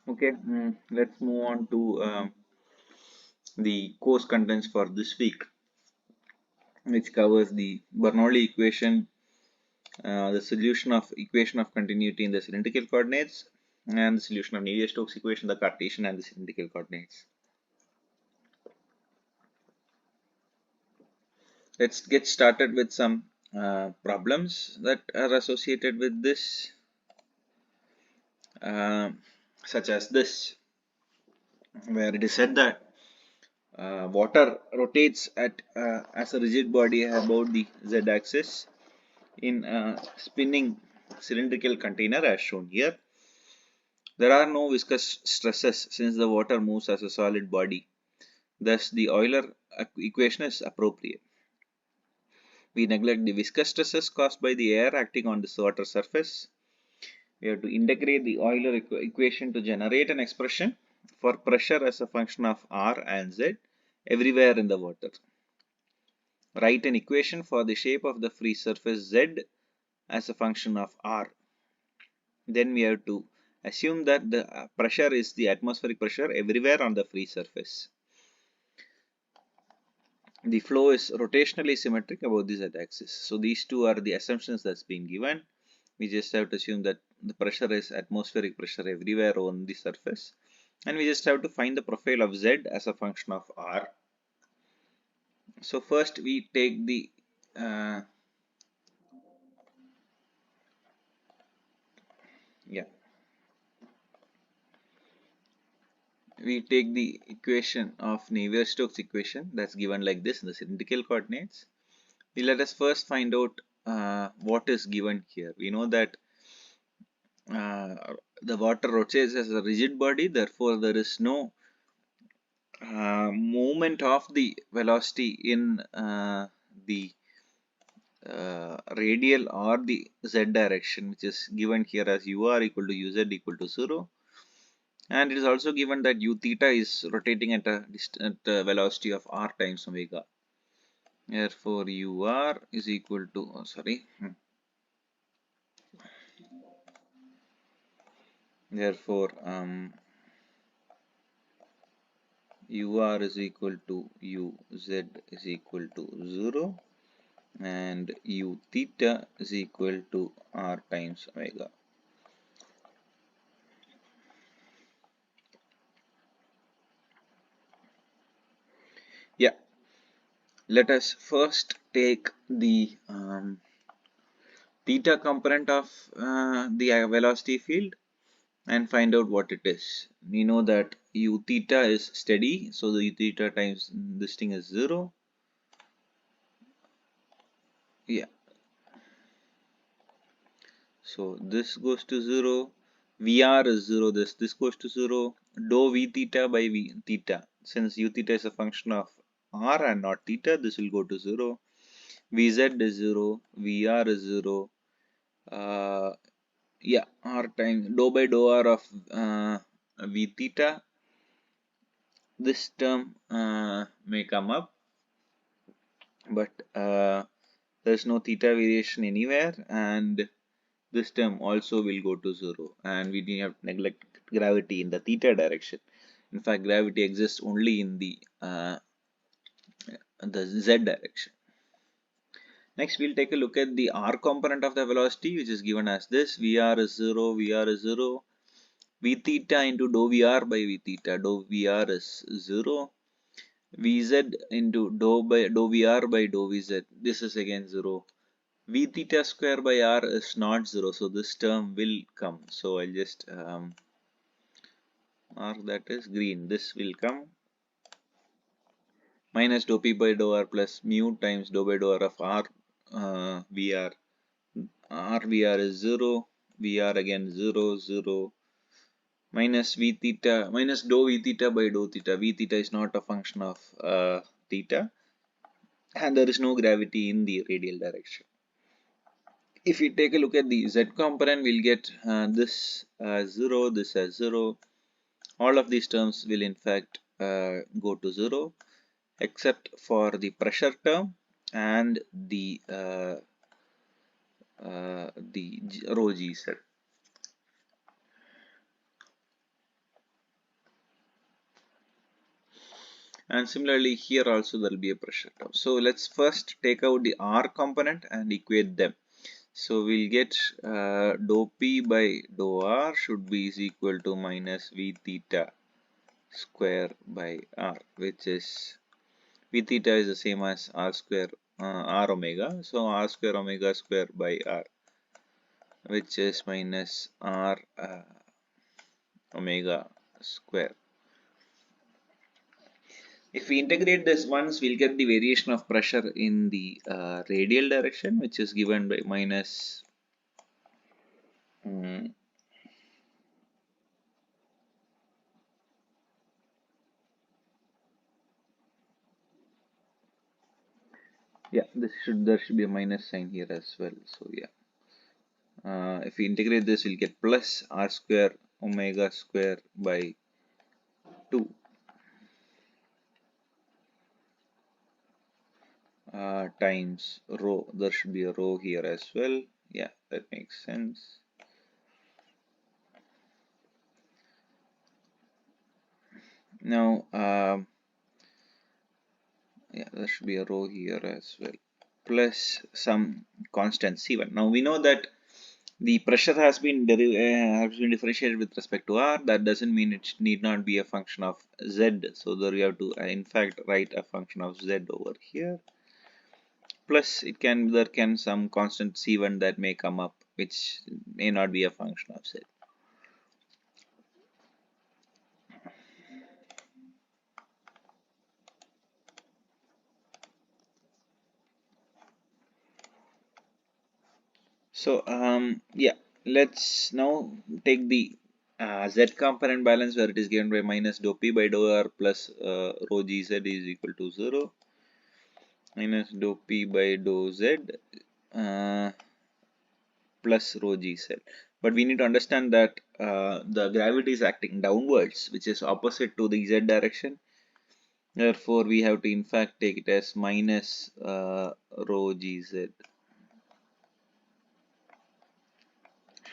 Okay, let's move on to the course contents for this week, which covers the Bernoulli equation, the solution of equation of continuity in the cylindrical coordinates, and the solution of Navier-Stokes equation, the Cartesian and the cylindrical coordinates. Let's get started with some problems that are associated with this, uh, such as this, where it is said that water rotates at as a rigid body about the z-axis in a spinning cylindrical container as shown here. There are no viscous stresses since the water moves as a solid body. Thus, the Euler equation is appropriate. We neglect the viscous stresses caused by the air acting on this water surface. We have to integrate the Euler equation to generate an expression for pressure as a function of R and Z everywhere in the water. Write an equation for the shape of the free surface Z as a function of R. Then we have to assume that the pressure is the atmospheric pressure everywhere on the free surface. The flow is rotationally symmetric about the z-axis. So these two are the assumptions that's been given. We just have to assume that the pressure is atmospheric pressure everywhere on the surface, and we just have to find the profile of z as a function of r. So first we take the equation of Navier-Stokes equation that's given like this in the cylindrical coordinates. Let us first find out what is given here. We know that the water rotates as a rigid body, therefore there is no movement of the velocity in the radial or the z direction, which is given here as ur equal to uz equal to 0, and it is also given that u theta is rotating at a velocity of r times omega. Therefore ur is equal to therefore ur is equal to uz is equal to 0 and u theta is equal to r times omega. Yeah, let us first take the theta component of the velocity field and find out what it is. We know that u theta is steady, so the u theta times this thing is 0. Yeah, so this goes to 0, Vr is 0, this goes to 0, dou v theta by v theta. Since u theta is a function of r and not theta, this will go to 0. Vz is 0, Vr is 0. Yeah, r times dou by dou r of v theta. This term may come up, but there's no theta variation anywhere, and this term also will go to 0, and we didn't have to neglect gravity in the theta direction. In fact, gravity exists only in the z direction. Next, we'll take a look at the r component of the velocity, which is given as this: Vr is 0, Vr is 0, v theta into dou Vr by v theta, dou Vr is 0, Vz into dou Vr by dou Vz, this is again 0. V theta square by r is not 0, so this term will come. So I'll just mark that is green. This will come. Minus dou p by dou r plus mu times dou by dou r of r Vr. R Vr is 0. Vr again 0, 0. Minus v theta, minus dou v theta by dou theta. V theta is not a function of theta, and there is no gravity in the radial direction. If we take a look at the z component, we'll get this as 0, this as 0. All of these terms will in fact go to 0, except for the pressure term and the rho g z. And similarly here also there will be a pressure term. So let's first take out the R component and equate them. So we'll get dou P by dou R should be is equal to minus V theta square by R, which is V theta is the same as R square R omega. So R square omega square by R, which is minus R omega square. If we integrate this once, we'll get the variation of pressure in the radial direction, which is given by minus yeah, there should be a minus sign here as well. So yeah, if we integrate this, we'll get plus R square omega square by 2 times rho. There should be a rho here as well. Yeah, that makes sense. Now, yeah, there should be a rho here as well, plus some constant C1. Now we know that the pressure has been differentiated with respect to R. That doesn't mean it need not be a function of Z. So there we have to, in fact, write a function of Z over here. Plus, there can some constant C1 that may come up, which may not be a function of Z. So yeah, let's now take the Z component balance where it is given by minus dou P by dou R plus rho GZ is equal to 0 minus dou P by dou Z plus rho GZ. But we need to understand that the gravity is acting downwards, which is opposite to the Z direction. Therefore, we have to in fact take it as minus rho GZ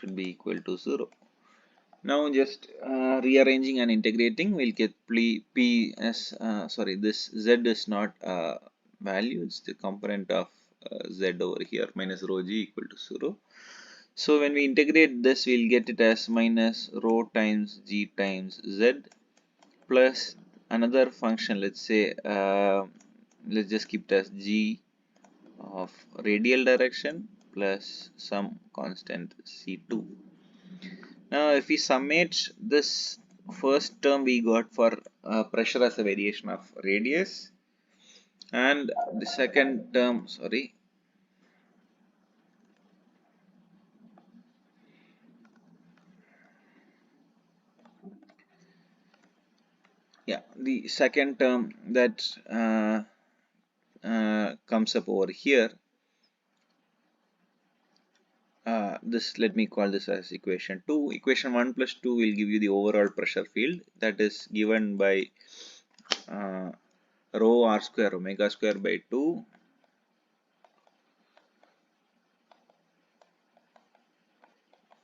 should be equal to 0. Now just rearranging and integrating, we'll get P as this Z is not value, it's the component of Z over here, minus rho G equal to 0. So when we integrate this, we'll get it as minus rho times G times Z plus another function, let's say, let's just keep it as G of radial direction plus some constant C2. Now, if we summate this first term we got for pressure as a variation of radius, and the second term, yeah, the second term that comes up over here, let me call this as equation 2. Equation 1 plus 2 will give you the overall pressure field that is given by rho r square omega square by 2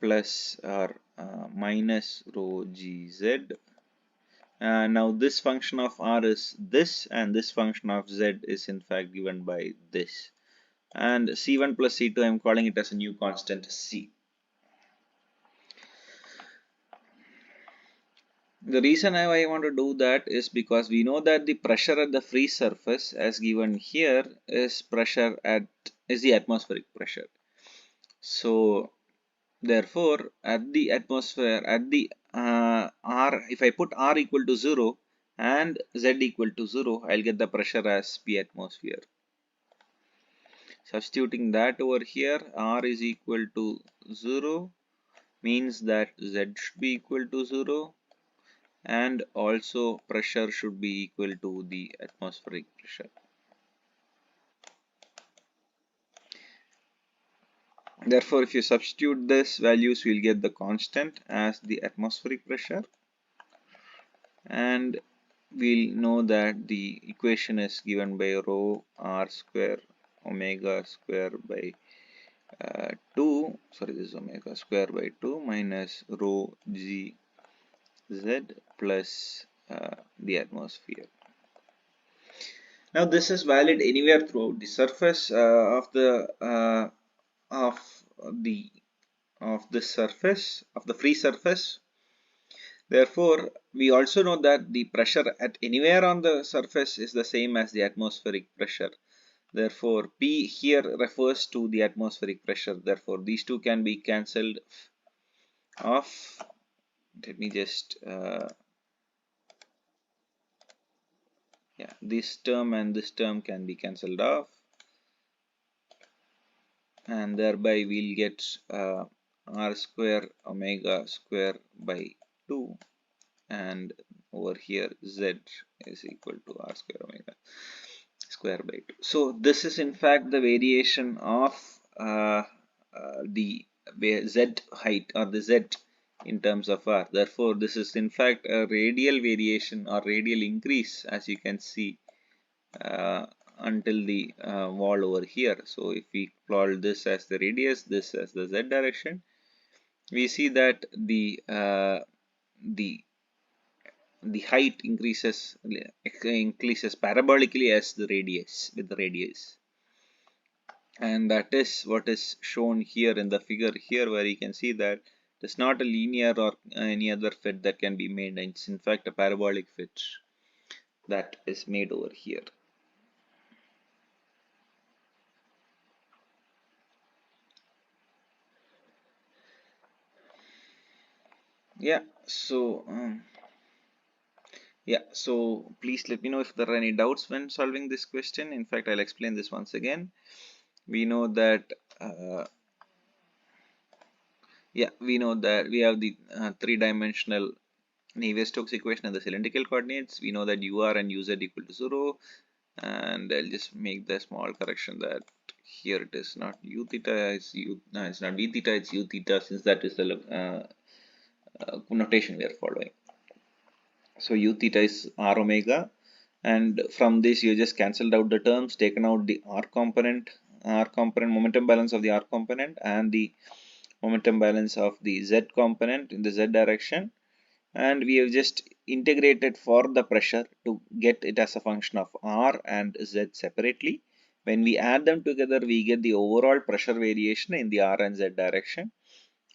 plus or minus rho gz. Now this function of r is this, and this function of z is in fact given by this. And c1 plus c2, I'm calling it as a new constant c. The reason I want to do that is because we know that the pressure at the free surface as given here is the atmospheric pressure. So therefore at the atmosphere, at the r, if I put r equal to 0 and z equal to 0, I'll get the pressure as P atmosphere. Substituting that over here, r is equal to 0 means that z should be equal to 0, and also pressure should be equal to the atmospheric pressure. Therefore, if you substitute this values, we'll get the constant as the atmospheric pressure, and we'll know that the equation is given by rho r square omega square by 2, this is omega square by 2 minus rho g z plus the atmosphere. Now this is valid anywhere throughout the surface of the of this surface of the free surface. Therefore, we also know that the pressure at anywhere on the surface is the same as the atmospheric pressure. Therefore, P here refers to the atmospheric pressure. Therefore, these two can be cancelled off. Let me just yeah, this term and this term can be cancelled off, and thereby we'll get r square omega square by 2, and over here z is equal to r square omega square by 2. So this is in fact the variation of the z height or the z in terms of r. Therefore, this is in fact a radial variation or radial increase, as you can see, uh, until the wall over here. So if we plot this as the radius, this as the z direction, we see that the the height increases parabolically as the radius with the radius, and that is what is shown here in the figure here, where you can see that it's not a linear or any other fit that can be made. It's in fact a parabolic fit that is made over here. Yeah, so yeah, so please let me know if there are any doubts when solving this question. In fact, I'll explain this once again. We know that we know that we have the three-dimensional Navier-Stokes equation and the cylindrical coordinates. We know that UR and UZ equal to 0, and I'll just make the small correction that here it is not U theta, it's U, no, it's not V theta, it's U theta, since that is the notation we are following. So U theta is R omega, and from this you just cancelled out the terms, taken out the R component, momentum balance of the R component, and the momentum balance of the Z component in the Z direction, and we have just integrated for the pressure to get it as a function of R and Z separately. When we add them together, we get the overall pressure variation in the R and Z direction,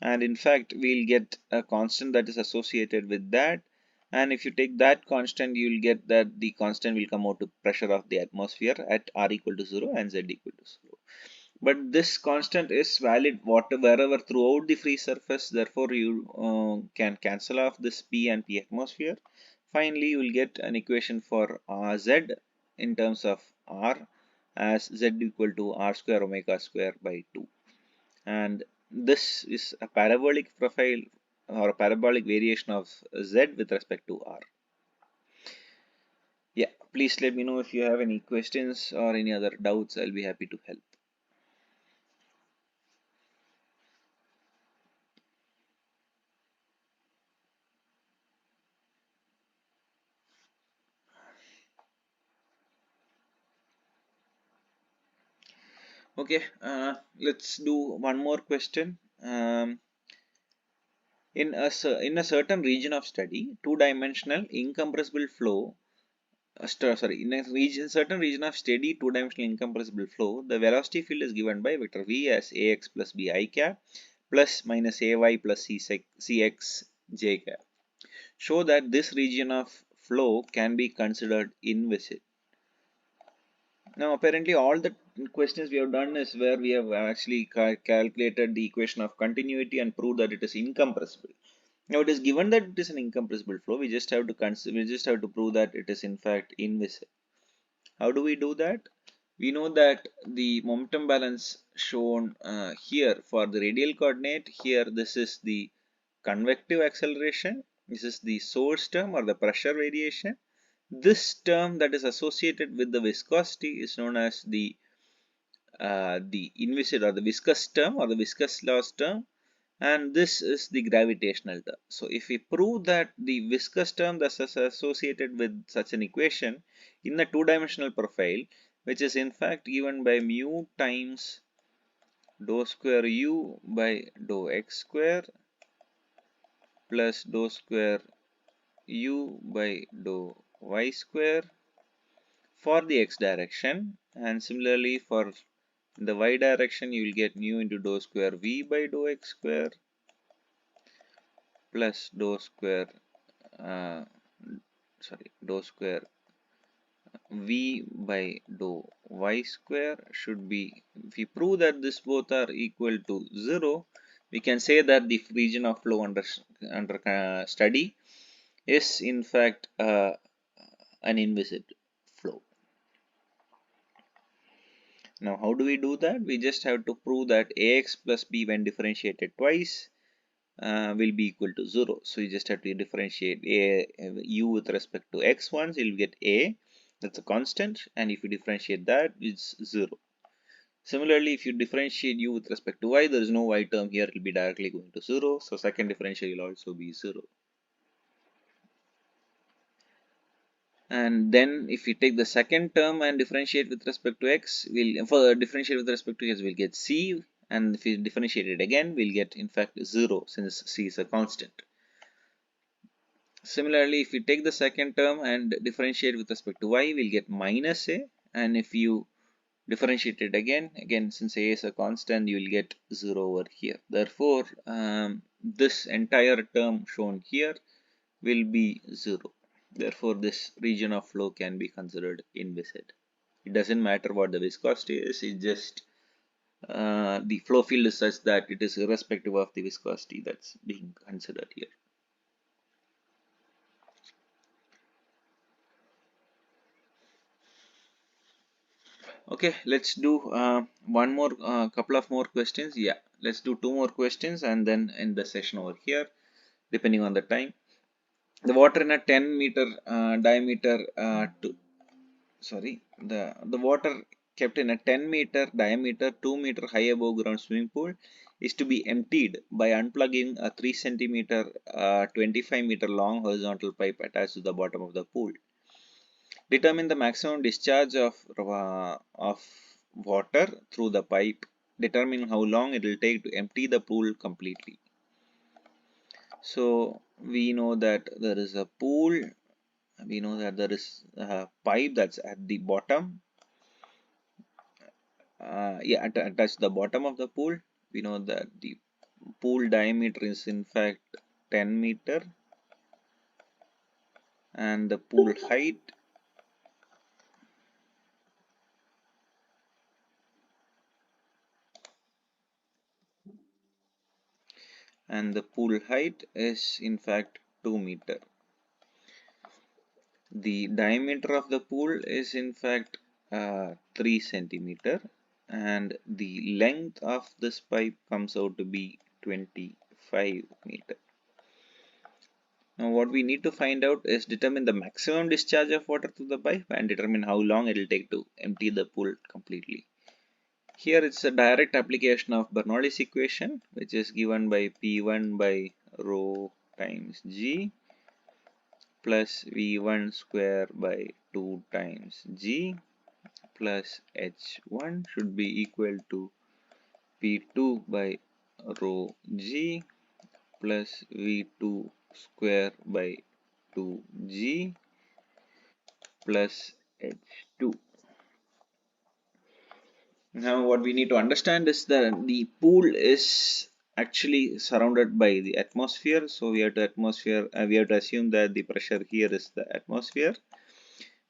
and in fact we'll get a constant that is associated with that, and if you take that constant, you'll get that the constant will come out to pressure of the atmosphere at R equal to 0 and Z equal to 0. But this constant is valid wherever throughout the free surface. Therefore, you can cancel off this P and P atmosphere. Finally, you will get an equation for Z in terms of R as Z equal to R square omega square by 2. And this is a parabolic profile or a parabolic variation of Z with respect to R. Yeah, please let me know if you have any questions or any other doubts. I'll be happy to help. Okay, let's do one more question. In a certain region of study, two-dimensional incompressible flow, in a certain region of steady two-dimensional incompressible flow, the velocity field is given by vector v as ax plus bi cap plus minus ay plus cx j cap. Show that this region of flow can be considered inviscid. Now, apparently, all the questions we have done is where we have actually calculated the equation of continuity and proved that it is incompressible. Now, it is given that it is an incompressible flow. We just have to prove that it is in fact inviscid. How do we do that? We know that the momentum balance shown here for the radial coordinate. Here, this is the convective acceleration. This is the source term or the pressure variation. This term that is associated with the viscosity is known as the inviscid or the viscous term or the viscous loss term, and this is the gravitational term. So if we prove that the viscous term that is associated with such an equation in a two-dimensional profile, which is in fact given by mu times dou square u by dou x square plus dou square u by dou y square, for the x direction, and similarly for the y direction you will get nu into dou square v by dou x square plus uh, dou square v by dou y square should be, if we prove that this both are equal to 0, we can say that the region of flow under study is in fact an inviscid flow. Now how do we do that? We just have to prove that ax plus b when differentiated twice will be equal to 0. So you just have to differentiate u with respect to x once, you'll get a, that's a constant, and if you differentiate that, it's 0. Similarly, if you differentiate u with respect to y, there is no y term here, it will be directly going to 0. So second differential will also be 0. And then if we take the second term and differentiate with respect to x, for differentiate with respect to x, we'll get c, and if we differentiate it again, we'll get in fact 0 since c is a constant. Similarly, if we take the second term and differentiate with respect to y, we'll get minus a, and if you differentiate it again since a is a constant, you will get 0 over here. Therefore, this entire term shown here will be 0. Therefore, this region of flow can be considered inviscid. It doesn't matter what the viscosity is, it's just the flow field is such that it is irrespective of the viscosity that's being considered here. Okay, let's do one more couple of more questions. Yeah, let's do two more questions and then end the session over here depending on the time. The water in a 10-meter diameter the water kept in a 10-meter diameter 2-meter high above ground swimming pool is to be emptied by unplugging a 3 centimeter 25-meter long horizontal pipe attached to the bottom of the pool. Determine the maximum discharge of water through the pipe. Determine how long it will take to empty the pool completely. So we know that there is a pool. We know that there is a pipe that's at the bottom. Attached to the bottom of the pool. We know that the pool diameter is in fact 10 meter, and the pool height is in fact 2 meter. The diameter of the pool is in fact 3 centimeter, and the length of this pipe comes out to be 25 meter. Now what we need to find out is determine the maximum discharge of water through the pipe and determine how long it will take to empty the pool completely. Here it's a direct application of Bernoulli's equation, which is given by P1 by rho times G plus V1 square by 2 times G plus H1 should be equal to P2 by rho G plus V2 square by 2G plus H2. Now what we need to understand is that the pool is actually surrounded by the atmosphere, so we have to assume that the pressure here is the atmosphere.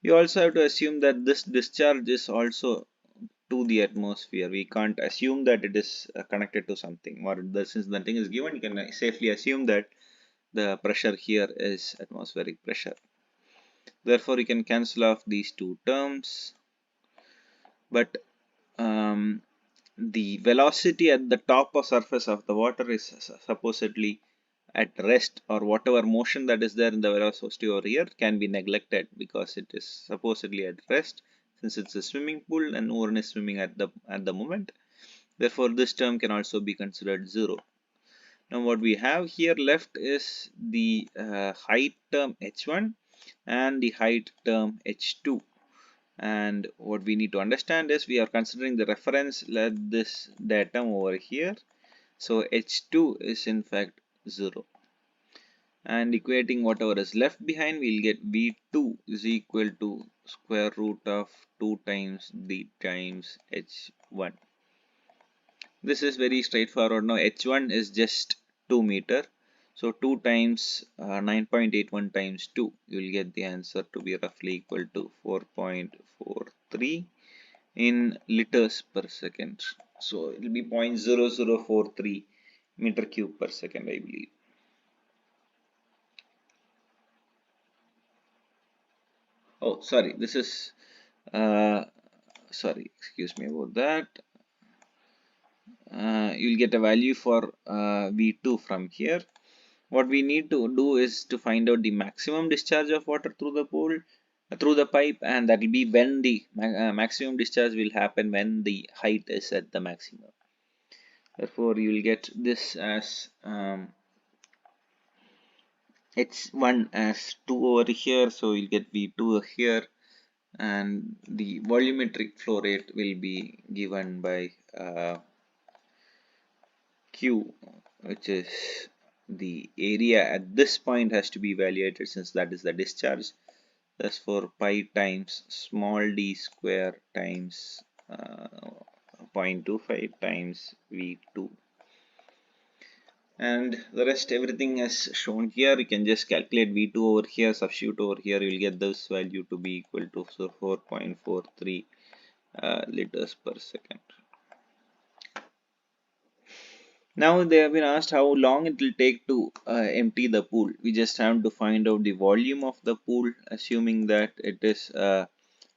We also have to assume that this discharge is also to the atmosphere. We can't assume that it is connected to something, or since nothing is given, you can safely assume that the pressure here is atmospheric pressure. Therefore, you can cancel off these two terms, but the velocity at the top of surface of the water is supposedly at rest, or whatever motion that is there in the velocity over here can be neglected because it is supposedly at rest, since it's a swimming pool and no one is swimming at the moment. Therefore, this term can also be considered 0. Now, what we have here left is the height term h1 and the height term h2. And what we need to understand is we are considering the reference, let this datum over here. So h2 is in fact 0. and equating whatever is left behind, we'll get V2 is equal to square root of 2 times D times H1. This is very straightforward. Now H1 is just 2 meter. So 2 times 9.81 times 2, you will get the answer to be roughly equal to 4.43 in liters per second. So it will be 0.0043 meter cube per second, I believe. Oh, sorry, this is, sorry, excuse me about that. You'll get a value for V2 from here. What we need to do is to find out the maximum discharge of water through the pool, through the pipe, and that will be when the maximum discharge will happen when the height is at the maximum. Therefore, you will get this as H1 as 2 over here, so you'll get V2 here, and the volumetric flow rate will be given by Q, which is the area at this point has to be evaluated since that is the discharge. Thus for pi times small d square times 0.25 times V2, and the rest everything is shown here. You can just calculate V2 over here, substitute over here, you will get this value to be equal to 4.43 liters per second. Now they have been asked how long it will take to empty the pool. We just have to find out the volume of the pool, assuming that it is a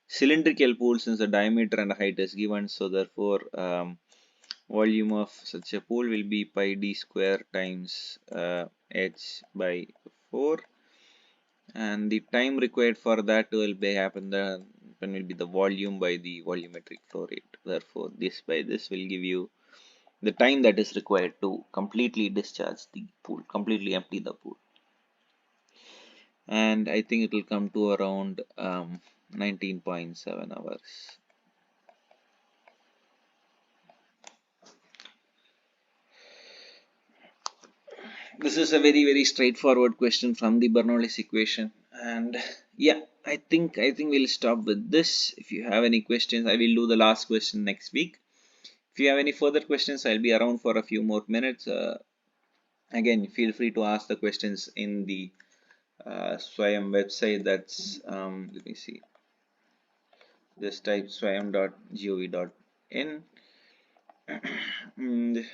cylindrical pool since the diameter and height is given. So therefore, volume of such a pool will be pi d square times h by 4, and the time required for that will be will be the volume by the volumetric flow rate. Therefore, this by this will give you the time that is required to completely discharge the pool, completely empty the pool. And I think it will come to around 19.7 hours. This is a very straightforward question from the Bernoulli's equation, and yeah, I think we'll stop with this. If you have any questions, I will do the last question next week. If you have any further questions, I'll be around for a few more minutes. Again, feel free to ask the questions in the Swayam website. That's let me see, just type swayam.gov.in. And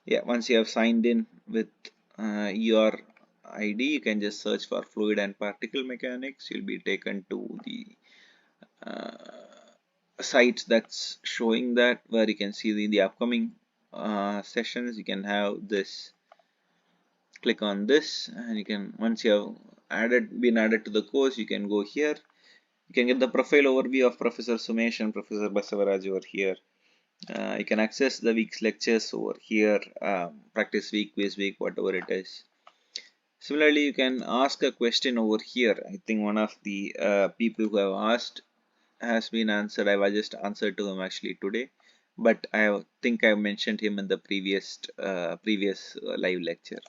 yeah, once you have signed in with your ID, you can just search for fluid and particle mechanics. You'll be taken to the site that's showing that, where you can see the upcoming sessions. You can have this, click on this, and you can, once you have been added to the course, you can go here. You can get the profile overview of Professor Sumesh and Professor Basavaraj over here. You can access the week's lectures over here, practice week, quiz week, whatever it is. Similarly, you can ask a question over here. I think one of the people who have asked has been answered. I just answered to him actually today, but I think I mentioned him in the previous live lecture.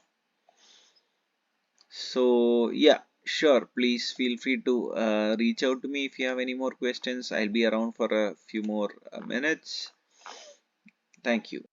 So yeah, sure, please feel free to reach out to me if you have any more questions. I'll be around for a few more minutes. Thank you.